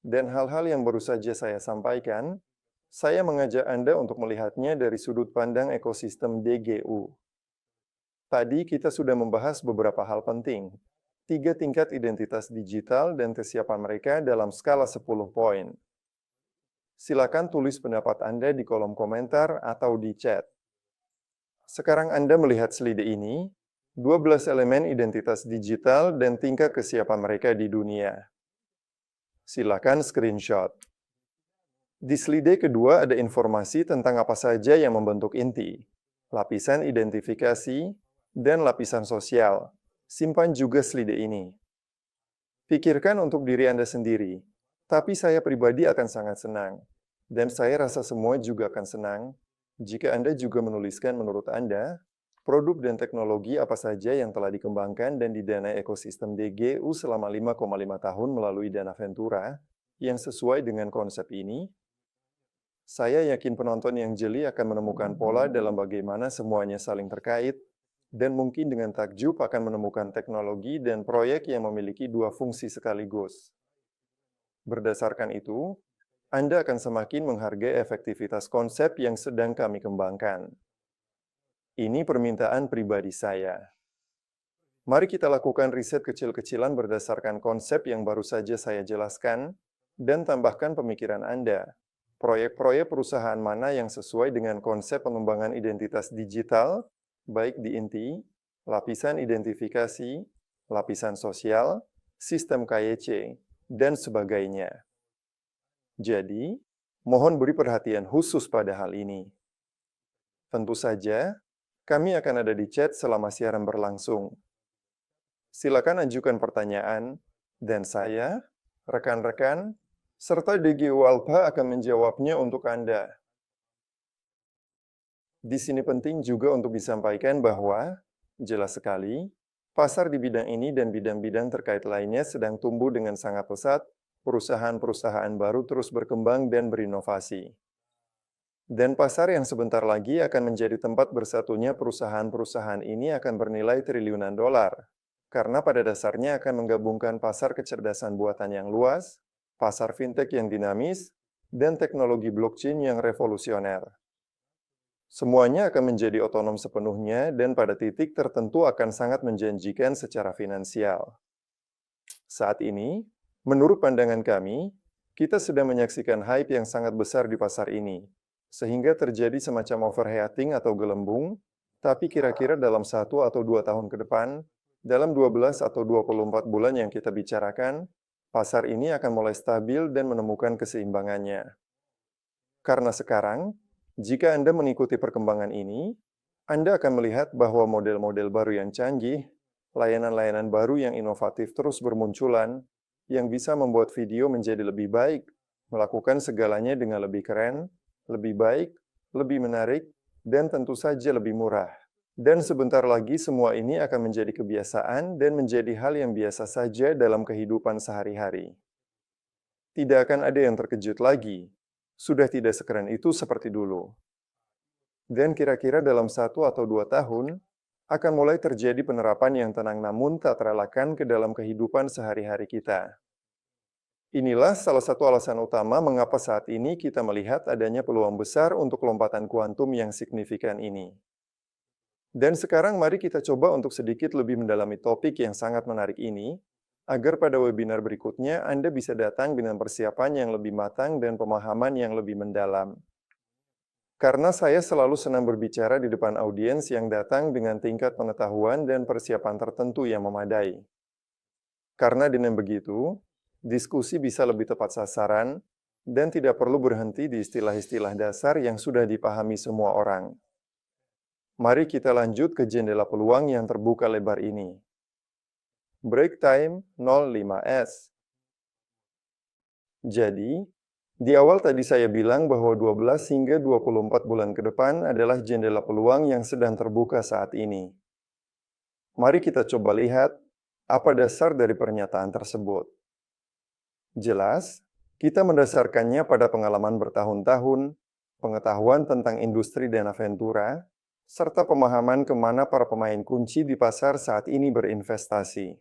Dan hal-hal yang baru saja saya sampaikan, saya mengajak Anda untuk melihatnya dari sudut pandang ekosistem DGU. Tadi kita sudah membahas beberapa hal penting, 3 tingkat identitas digital dan kesiapan mereka dalam skala 10 poin. Silakan tulis pendapat Anda di kolom komentar atau di chat. Sekarang Anda melihat slide ini, 12 elemen identitas digital dan tingkat kesiapan mereka di dunia. Silakan screenshot. Di slide kedua ada informasi tentang apa saja yang membentuk inti, lapisan identifikasi, dan lapisan sosial. Simpan juga slide ini. Pikirkan untuk diri Anda sendiri, tapi saya pribadi akan sangat senang, dan saya rasa semua juga akan senang, jika Anda juga menuliskan menurut Anda, produk dan teknologi apa saja yang telah dikembangkan dan didanai ekosistem DGU selama 5,5 tahun melalui dana Ventura, yang sesuai dengan konsep ini. Saya yakin penonton yang jeli akan menemukan pola dalam bagaimana semuanya saling terkait, dan mungkin dengan takjub akan menemukan teknologi dan proyek yang memiliki 2 fungsi sekaligus. Berdasarkan itu, Anda akan semakin menghargai efektivitas konsep yang sedang kami kembangkan. Ini permintaan pribadi saya. Mari kita lakukan riset kecil-kecilan berdasarkan konsep yang baru saja saya jelaskan, dan tambahkan pemikiran Anda. Proyek-proyek perusahaan mana yang sesuai dengan konsep pengembangan identitas digital, baik di inti, lapisan identifikasi, lapisan sosial, sistem KYC, dan sebagainya. Jadi, mohon beri perhatian khusus pada hal ini. Tentu saja, kami akan ada di chat selama siaran berlangsung. Silakan ajukan pertanyaan, dan saya, rekan-rekan, serta DGU Alpha akan menjawabnya untuk Anda. Di sini penting juga untuk disampaikan bahwa, jelas sekali, pasar di bidang ini dan bidang-bidang terkait lainnya sedang tumbuh dengan sangat pesat, perusahaan-perusahaan baru terus berkembang dan berinovasi. Dan pasar yang sebentar lagi akan menjadi tempat bersatunya perusahaan-perusahaan ini akan bernilai triliunan dolar, karena pada dasarnya akan menggabungkan pasar kecerdasan buatan yang luas, pasar fintech yang dinamis, dan teknologi blockchain yang revolusioner. Semuanya akan menjadi otonom sepenuhnya dan pada titik tertentu akan sangat menjanjikan secara finansial. Saat ini, menurut pandangan kami, kita sedang menyaksikan hype yang sangat besar di pasar ini, sehingga terjadi semacam overheating atau gelembung, tapi kira-kira dalam 1 atau 2 tahun ke depan, dalam 12 atau 24 bulan yang kita bicarakan, pasar ini akan mulai stabil dan menemukan keseimbangannya. Karena sekarang, jika Anda mengikuti perkembangan ini, Anda akan melihat bahwa model-model baru yang canggih, layanan-layanan baru yang inovatif terus bermunculan, yang bisa membuat video menjadi lebih baik, melakukan segalanya dengan lebih keren, lebih baik, lebih menarik, dan tentu saja lebih murah. Dan sebentar lagi semua ini akan menjadi kebiasaan dan menjadi hal yang biasa saja dalam kehidupan sehari-hari. Tidak akan ada yang terkejut lagi. Sudah tidak sekeren itu seperti dulu. Dan kira-kira dalam 1 atau 2 tahun, akan mulai terjadi penerapan yang tenang namun tak terelakkan ke dalam kehidupan sehari-hari kita. Inilah salah satu alasan utama mengapa saat ini kita melihat adanya peluang besar untuk lompatan kuantum yang signifikan ini. Dan sekarang mari kita coba untuk sedikit lebih mendalami topik yang sangat menarik ini, agar pada webinar berikutnya Anda bisa datang dengan persiapan yang lebih matang dan pemahaman yang lebih mendalam. Karena saya selalu senang berbicara di depan audiens yang datang dengan tingkat pengetahuan dan persiapan tertentu yang memadai. Karena dengan begitu, diskusi bisa lebih tepat sasaran dan tidak perlu berhenti di istilah-istilah dasar yang sudah dipahami semua orang. Mari kita lanjut ke jendela peluang yang terbuka lebar ini. Break time 05S. Jadi, di awal tadi saya bilang bahwa 12 hingga 24 bulan ke depan adalah jendela peluang yang sedang terbuka saat ini. Mari kita coba lihat apa dasar dari pernyataan tersebut. Jelas, kita mendasarkannya pada pengalaman bertahun-tahun, pengetahuan tentang industri dan aventura, serta pemahaman kemana para pemain kunci di pasar saat ini berinvestasi.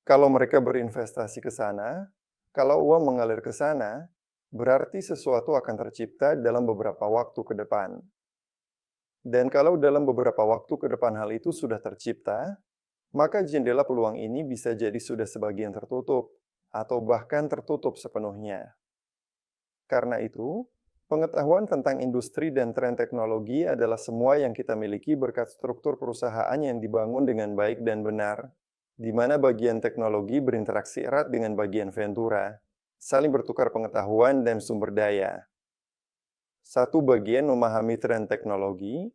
Kalau mereka berinvestasi ke sana, kalau uang mengalir ke sana, berarti sesuatu akan tercipta dalam beberapa waktu ke depan. Dan kalau dalam beberapa waktu ke depan hal itu sudah tercipta, maka jendela peluang ini bisa jadi sudah sebagian tertutup, atau bahkan tertutup sepenuhnya. Karena itu, pengetahuan tentang industri dan tren teknologi adalah semua yang kita miliki berkat struktur perusahaan yang dibangun dengan baik dan benar, di mana bagian teknologi berinteraksi erat dengan bagian ventura, saling bertukar pengetahuan dan sumber daya. Satu bagian memahami tren teknologi,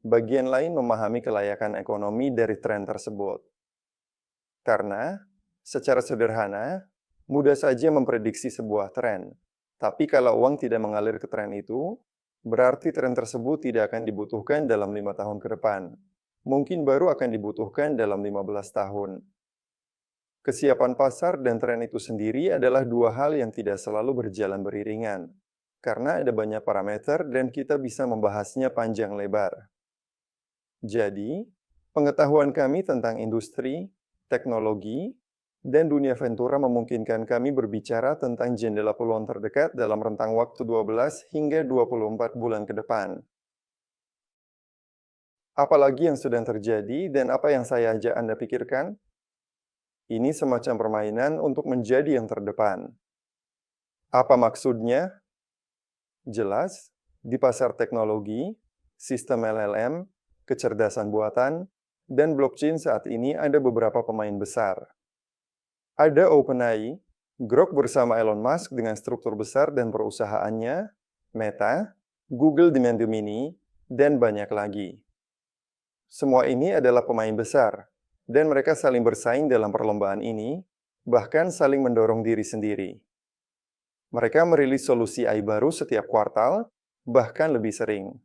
bagian lain memahami kelayakan ekonomi dari tren tersebut. Karena, secara sederhana, mudah saja memprediksi sebuah tren, tapi kalau uang tidak mengalir ke tren itu, berarti tren tersebut tidak akan dibutuhkan dalam 5 tahun ke depan. Mungkin baru akan dibutuhkan dalam 15 tahun. Kesiapan pasar dan tren itu sendiri adalah dua hal yang tidak selalu berjalan beriringan, karena ada banyak parameter dan kita bisa membahasnya panjang lebar. Jadi, pengetahuan kami tentang industri, teknologi, dan dunia ventura memungkinkan kami berbicara tentang jendela peluang terdekat dalam rentang waktu 12 hingga 24 bulan ke depan. Apalagi yang sedang terjadi dan apa yang saya ajak Anda pikirkan? Ini semacam permainan untuk menjadi yang terdepan. Apa maksudnya? Jelas, di pasar teknologi, sistem LLM, kecerdasan buatan, dan blockchain saat ini ada beberapa pemain besar. Ada OpenAI, Grok bersama Elon Musk dengan struktur besar dan perusahaannya, Meta, Google Momentum Mini, dan banyak lagi. Semua ini adalah pemain besar, dan mereka saling bersaing dalam perlombaan ini, bahkan saling mendorong diri sendiri. Mereka merilis solusi AI baru setiap kuartal, bahkan lebih sering.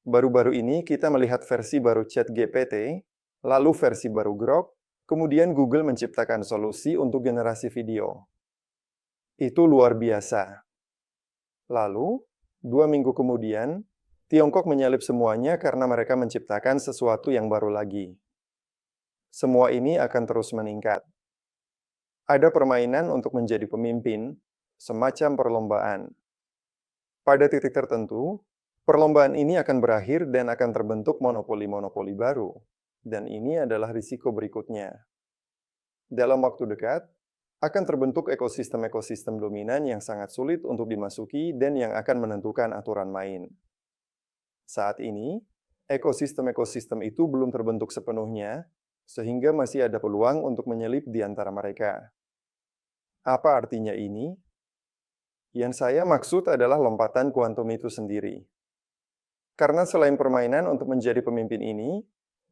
Baru-baru ini kita melihat versi baru ChatGPT, lalu versi baru Grok, kemudian Google menciptakan solusi untuk generasi video. Itu luar biasa. Lalu, 2 minggu kemudian, Tiongkok menyalip semuanya karena mereka menciptakan sesuatu yang baru lagi. Semua ini akan terus meningkat. Ada permainan untuk menjadi pemimpin, semacam perlombaan. Pada titik tertentu, perlombaan ini akan berakhir dan akan terbentuk monopoli-monopoli baru. Dan ini adalah risiko berikutnya. Dalam waktu dekat, akan terbentuk ekosistem-ekosistem dominan yang sangat sulit untuk dimasuki dan yang akan menentukan aturan main. Saat ini, ekosistem-ekosistem itu belum terbentuk sepenuhnya, sehingga masih ada peluang untuk menyelip di antara mereka. Apa artinya ini? Yang saya maksud adalah lompatan kuantum itu sendiri. Karena selain permainan untuk menjadi pemimpin ini,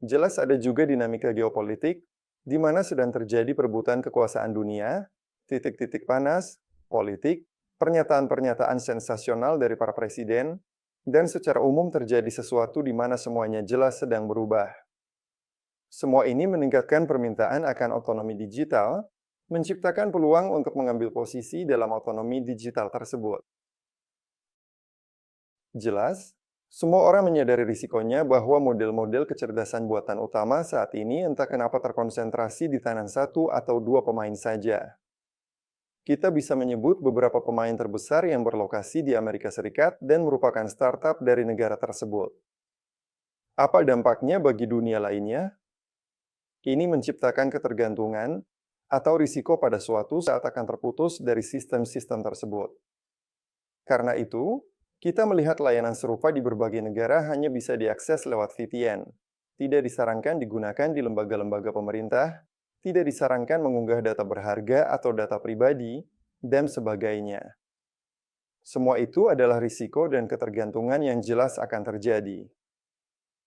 jelas ada juga dinamika geopolitik, di mana sedang terjadi perebutan kekuasaan dunia, titik-titik panas, politik, pernyataan-pernyataan sensasional dari para presiden, dan secara umum terjadi sesuatu di mana semuanya jelas sedang berubah. Semua ini meningkatkan permintaan akan otonomi digital, menciptakan peluang untuk mengambil posisi dalam otonomi digital tersebut. Jelas, semua orang menyadari risikonya bahwa model-model kecerdasan buatan utama saat ini entah kenapa terkonsentrasi di tangan 1 atau 2 pemain saja. Kita bisa menyebut beberapa pemain terbesar yang berlokasi di Amerika Serikat dan merupakan startup dari negara tersebut. Apa dampaknya bagi dunia lainnya? Ini menciptakan ketergantungan atau risiko pada suatu saat akan terputus dari sistem-sistem tersebut. Karena itu, kita melihat layanan serupa di berbagai negara hanya bisa diakses lewat VPN. Tidak disarankan digunakan di lembaga-lembaga pemerintah, tidak disarankan mengunggah data berharga atau data pribadi, dan sebagainya. Semua itu adalah risiko dan ketergantungan yang jelas akan terjadi.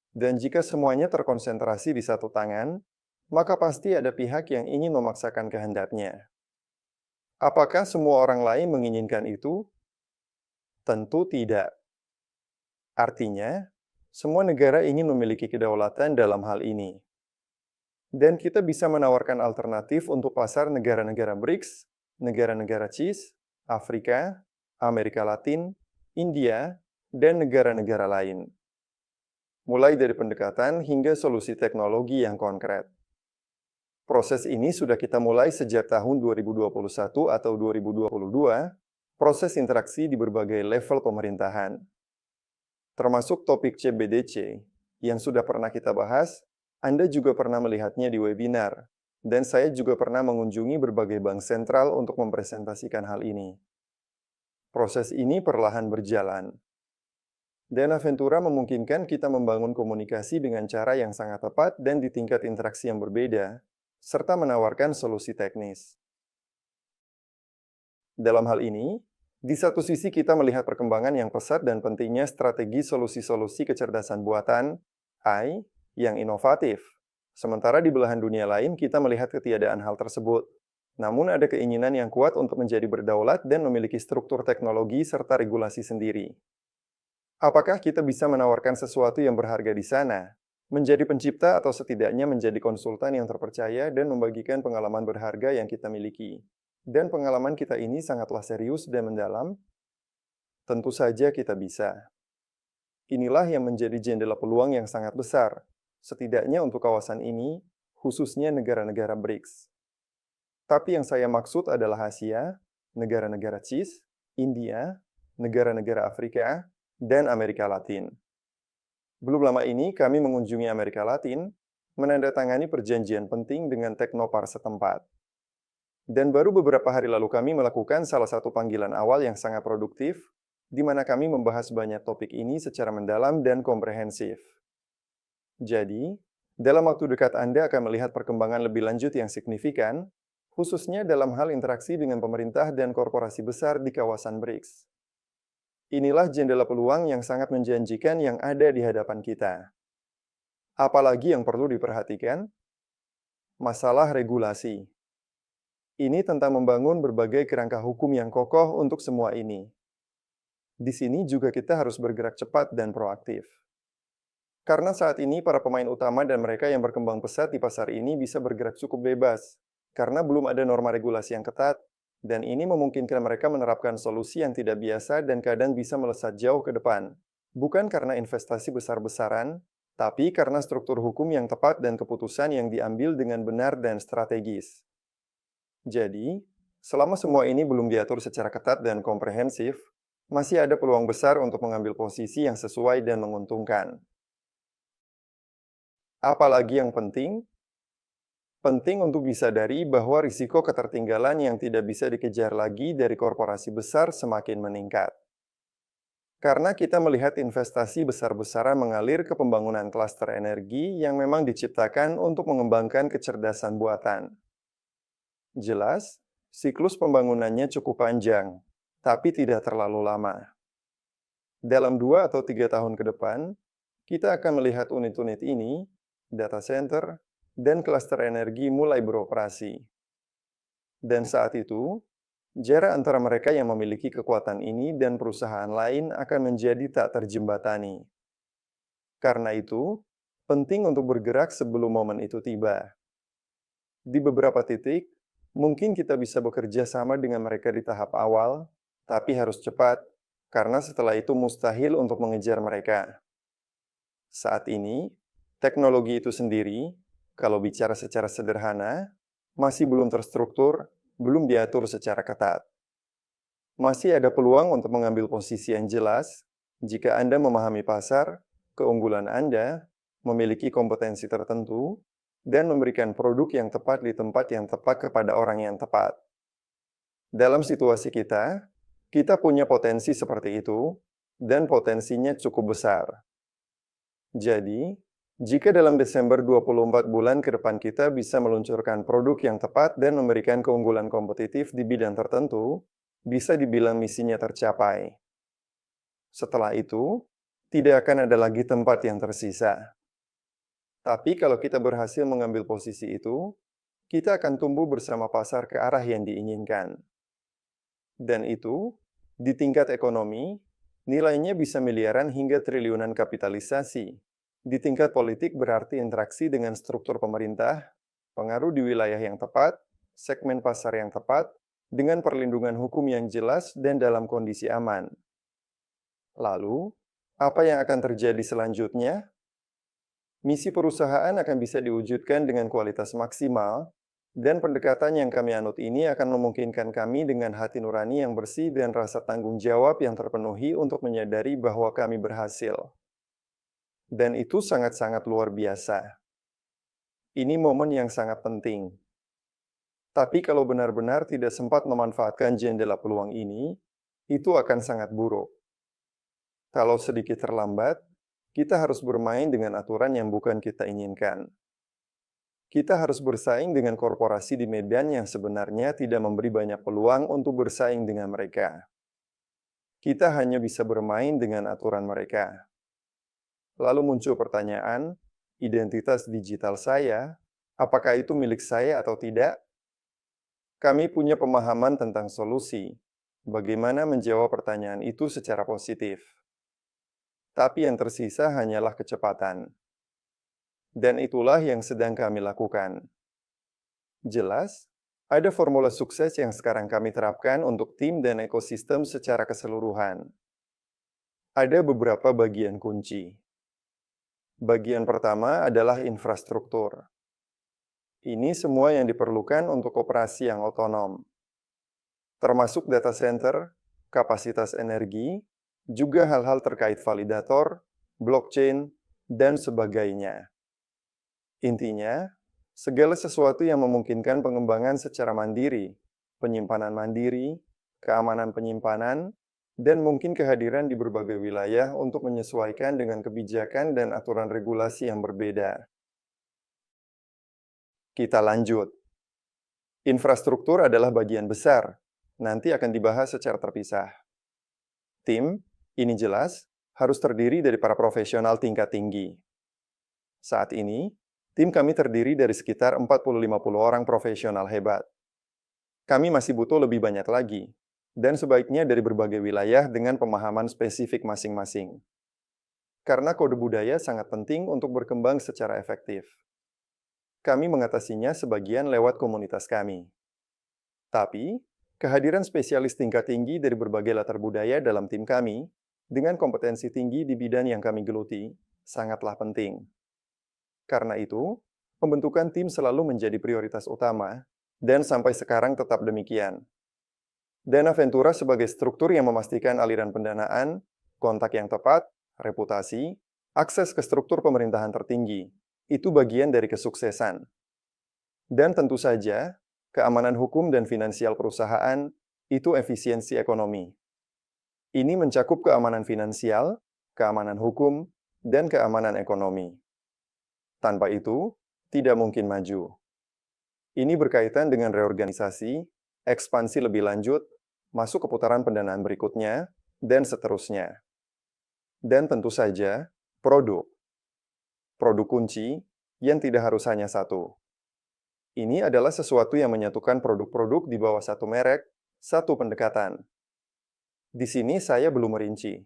Dan jika semuanya terkonsentrasi di satu tangan, maka pasti ada pihak yang ingin memaksakan kehendaknya. Apakah semua orang lain menginginkan itu? Tentu tidak. Artinya, semua negara ingin memiliki kedaulatan dalam hal ini. Dan kita bisa menawarkan alternatif untuk pasar negara-negara BRICS, negara-negara CIS, Afrika, Amerika Latin, India, dan negara-negara lain. Mulai dari pendekatan hingga solusi teknologi yang konkret. Proses ini sudah kita mulai sejak tahun 2021 atau 2022, proses interaksi di berbagai level pemerintahan. Termasuk topik CBDC, yang sudah pernah kita bahas, Anda juga pernah melihatnya di webinar, dan saya juga pernah mengunjungi berbagai bank sentral untuk mempresentasikan hal ini. Proses ini perlahan berjalan. Dan Aventura memungkinkan kita membangun komunikasi dengan cara yang sangat tepat dan di tingkat interaksi yang berbeda, serta menawarkan solusi teknis. Dalam hal ini, di satu sisi kita melihat perkembangan yang pesat dan pentingnya strategi solusi-solusi kecerdasan buatan, AI, yang inovatif. Sementara di belahan dunia lain kita melihat ketiadaan hal tersebut. Namun ada keinginan yang kuat untuk menjadi berdaulat dan memiliki struktur teknologi serta regulasi sendiri. Apakah kita bisa menawarkan sesuatu yang berharga di sana? Menjadi pencipta atau setidaknya menjadi konsultan yang terpercaya dan membagikan pengalaman berharga yang kita miliki. Dan pengalaman kita ini sangatlah serius dan mendalam? Tentu saja kita bisa. Inilah yang menjadi jendela peluang yang sangat besar, setidaknya untuk kawasan ini, khususnya negara-negara BRICS. Tapi yang saya maksud adalah Asia, negara-negara CIS, India, negara-negara Afrika, dan Amerika Latin. Belum lama ini kami mengunjungi Amerika Latin, menandatangani perjanjian penting dengan Teknopar setempat. Dan baru beberapa hari lalu kami melakukan salah satu panggilan awal yang sangat produktif, di mana kami membahas banyak topik ini secara mendalam dan komprehensif. Jadi, dalam waktu dekat Anda akan melihat perkembangan lebih lanjut yang signifikan, khususnya dalam hal interaksi dengan pemerintah dan korporasi besar di kawasan BRICS. Inilah jendela peluang yang sangat menjanjikan yang ada di hadapan kita. Apalagi yang perlu diperhatikan? Masalah regulasi. Ini tentang membangun berbagai kerangka hukum yang kokoh untuk semua ini. Di sini juga kita harus bergerak cepat dan proaktif. Karena saat ini para pemain utama dan mereka yang berkembang pesat di pasar ini bisa bergerak cukup bebas, karena belum ada norma regulasi yang ketat, dan ini memungkinkan mereka menerapkan solusi yang tidak biasa dan kadang bisa melesat jauh ke depan. Bukan karena investasi besar-besaran, tapi karena struktur hukum yang tepat dan keputusan yang diambil dengan benar dan strategis. Jadi, selama semua ini belum diatur secara ketat dan komprehensif, masih ada peluang besar untuk mengambil posisi yang sesuai dan menguntungkan. Apalagi yang penting? Penting untuk disadari bahwa risiko ketertinggalan yang tidak bisa dikejar lagi dari korporasi besar semakin meningkat. Karena kita melihat investasi besar-besaran mengalir ke pembangunan klaster energi yang memang diciptakan untuk mengembangkan kecerdasan buatan. Jelas, siklus pembangunannya cukup panjang, tapi tidak terlalu lama. Dalam 2 atau 3 tahun ke depan, kita akan melihat unit-unit ini, data center, dan klaster energi mulai beroperasi. Dan saat itu, jarak antara mereka yang memiliki kekuatan ini dan perusahaan lain akan menjadi tak terjembatani. Karena itu, penting untuk bergerak sebelum momen itu tiba. Di beberapa titik, mungkin kita bisa bekerja sama dengan mereka di tahap awal, tapi harus cepat, karena setelah itu mustahil untuk mengejar mereka. Saat ini, teknologi itu sendiri, kalau bicara secara sederhana, masih belum terstruktur, belum diatur secara ketat. Masih ada peluang untuk mengambil posisi yang jelas jika Anda memahami pasar, keunggulan Anda, memiliki kompetensi tertentu, dan memberikan produk yang tepat di tempat yang tepat kepada orang yang tepat. Dalam situasi kita punya potensi seperti itu, dan potensinya cukup besar. Jadi, jika dalam Desember 24 bulan ke depan kita bisa meluncurkan produk yang tepat dan memberikan keunggulan kompetitif di bidang tertentu, bisa dibilang misinya tercapai. Setelah itu, tidak akan ada lagi tempat yang tersisa. Tapi kalau kita berhasil mengambil posisi itu, kita akan tumbuh bersama pasar ke arah yang diinginkan. Dan itu, di tingkat ekonomi, nilainya bisa miliaran hingga triliunan kapitalisasi. Di tingkat politik berarti interaksi dengan struktur pemerintah, pengaruh di wilayah yang tepat, segmen pasar yang tepat, dengan perlindungan hukum yang jelas dan dalam kondisi aman. Lalu, apa yang akan terjadi selanjutnya? Misi perusahaan akan bisa diwujudkan dengan kualitas maksimal, dan pendekatan yang kami anut ini akan memungkinkan kami dengan hati nurani yang bersih dan rasa tanggung jawab yang terpenuhi untuk menyadari bahwa kami berhasil. Dan itu sangat-sangat luar biasa. Ini momen yang sangat penting. Tapi kalau benar-benar tidak sempat memanfaatkan jendela peluang ini, itu akan sangat buruk. Kalau sedikit terlambat, kita harus bermain dengan aturan yang bukan kita inginkan. Kita harus bersaing dengan korporasi di medan yang sebenarnya tidak memberi banyak peluang untuk bersaing dengan mereka. Kita hanya bisa bermain dengan aturan mereka. Lalu muncul pertanyaan, identitas digital saya, apakah itu milik saya atau tidak? Kami punya pemahaman tentang solusi, bagaimana menjawab pertanyaan itu secara positif. Tapi yang tersisa hanyalah kecepatan. Dan itulah yang sedang kami lakukan. Jelas, ada formula sukses yang sekarang kami terapkan untuk tim dan ekosistem secara keseluruhan. Ada beberapa bagian kunci. Bagian pertama adalah infrastruktur. Ini semua yang diperlukan untuk operasi yang otonom. Termasuk data center, kapasitas energi, juga hal-hal terkait validator, blockchain, dan sebagainya. Intinya, segala sesuatu yang memungkinkan pengembangan secara mandiri, penyimpanan mandiri, keamanan penyimpanan, dan mungkin kehadiran di berbagai wilayah untuk menyesuaikan dengan kebijakan dan aturan regulasi yang berbeda. Kita lanjut. Infrastruktur adalah bagian besar, nanti akan dibahas secara terpisah. Tim, ini jelas, harus terdiri dari para profesional tingkat tinggi. Saat ini, tim kami terdiri dari sekitar 40-50 orang profesional hebat. Kami masih butuh lebih banyak lagi, dan sebaiknya dari berbagai wilayah dengan pemahaman spesifik masing-masing. Karena kode budaya sangat penting untuk berkembang secara efektif. Kami mengatasinya sebagian lewat komunitas kami. Tapi, kehadiran spesialis tingkat tinggi dari berbagai latar budaya dalam tim kami, dengan kompetensi tinggi di bidang yang kami geluti, sangatlah penting. Karena itu, pembentukan tim selalu menjadi prioritas utama, dan sampai sekarang tetap demikian. Dana Ventura sebagai struktur yang memastikan aliran pendanaan, kontak yang tepat, reputasi, akses ke struktur pemerintahan tertinggi, itu bagian dari kesuksesan. Dan tentu saja, keamanan hukum dan finansial perusahaan itu efisiensi ekonomi. Ini mencakup keamanan finansial, keamanan hukum, dan keamanan ekonomi. Tanpa itu, tidak mungkin maju. Ini berkaitan dengan reorganisasi, ekspansi lebih lanjut, masuk ke putaran pendanaan berikutnya, dan seterusnya. Dan tentu saja, produk. Produk kunci yang tidak harus hanya satu. Ini adalah sesuatu yang menyatukan produk-produk di bawah satu merek, satu pendekatan. Di sini saya belum merinci.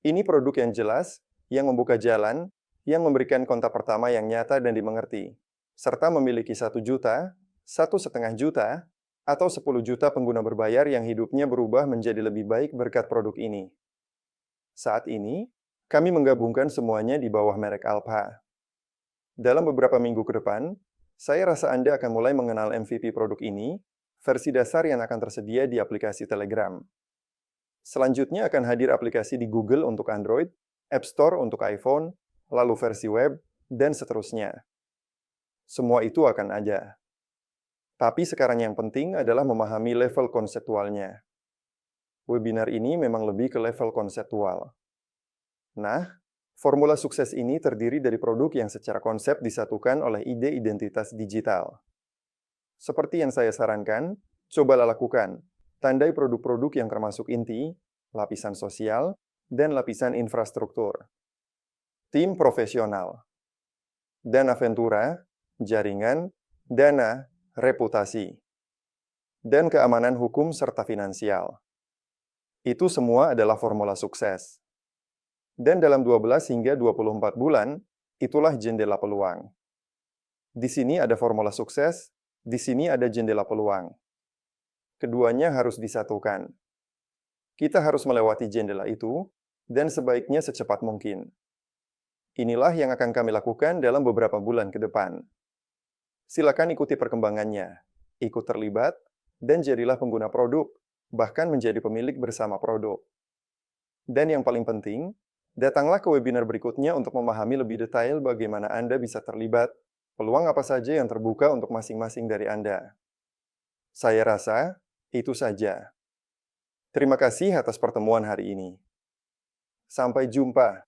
Ini produk yang jelas, yang membuka jalan, yang memberikan kontak pertama yang nyata dan dimengerti, serta memiliki 1 juta, 1,5 juta, atau 10 juta pengguna berbayar yang hidupnya berubah menjadi lebih baik berkat produk ini. Saat ini, kami menggabungkan semuanya di bawah merek Alpha. Dalam beberapa minggu ke depan, saya rasa Anda akan mulai mengenal MVP produk ini, versi dasar yang akan tersedia di aplikasi Telegram. Selanjutnya akan hadir aplikasi di Google untuk Android, App Store untuk iPhone, lalu versi web, dan seterusnya. Semua itu akan ada. Tapi sekarang yang penting adalah memahami level konseptualnya. Webinar ini memang lebih ke level konseptual. Nah, formula sukses ini terdiri dari produk yang secara konsep disatukan oleh ide identitas digital. Seperti yang saya sarankan, cobalah lakukan. Tandai produk-produk yang termasuk inti, lapisan sosial, dan lapisan infrastruktur. Tim profesional. Dana Ventura, jaringan, dana, reputasi. Dan keamanan hukum serta finansial. Itu semua adalah formula sukses. Dan dalam 12 hingga 24 bulan, itulah jendela peluang. Di sini ada formula sukses, di sini ada jendela peluang. Keduanya harus disatukan. Kita harus melewati jendela itu, dan sebaiknya secepat mungkin. Inilah yang akan kami lakukan dalam beberapa bulan ke depan. Silakan ikuti perkembangannya, ikut terlibat, dan jadilah pengguna produk, bahkan menjadi pemilik bersama produk. Dan yang paling penting, datanglah ke webinar berikutnya untuk memahami lebih detail bagaimana Anda bisa terlibat, peluang apa saja yang terbuka untuk masing-masing dari Anda. Saya rasa, itu saja. Terima kasih atas pertemuan hari ini. Sampai jumpa.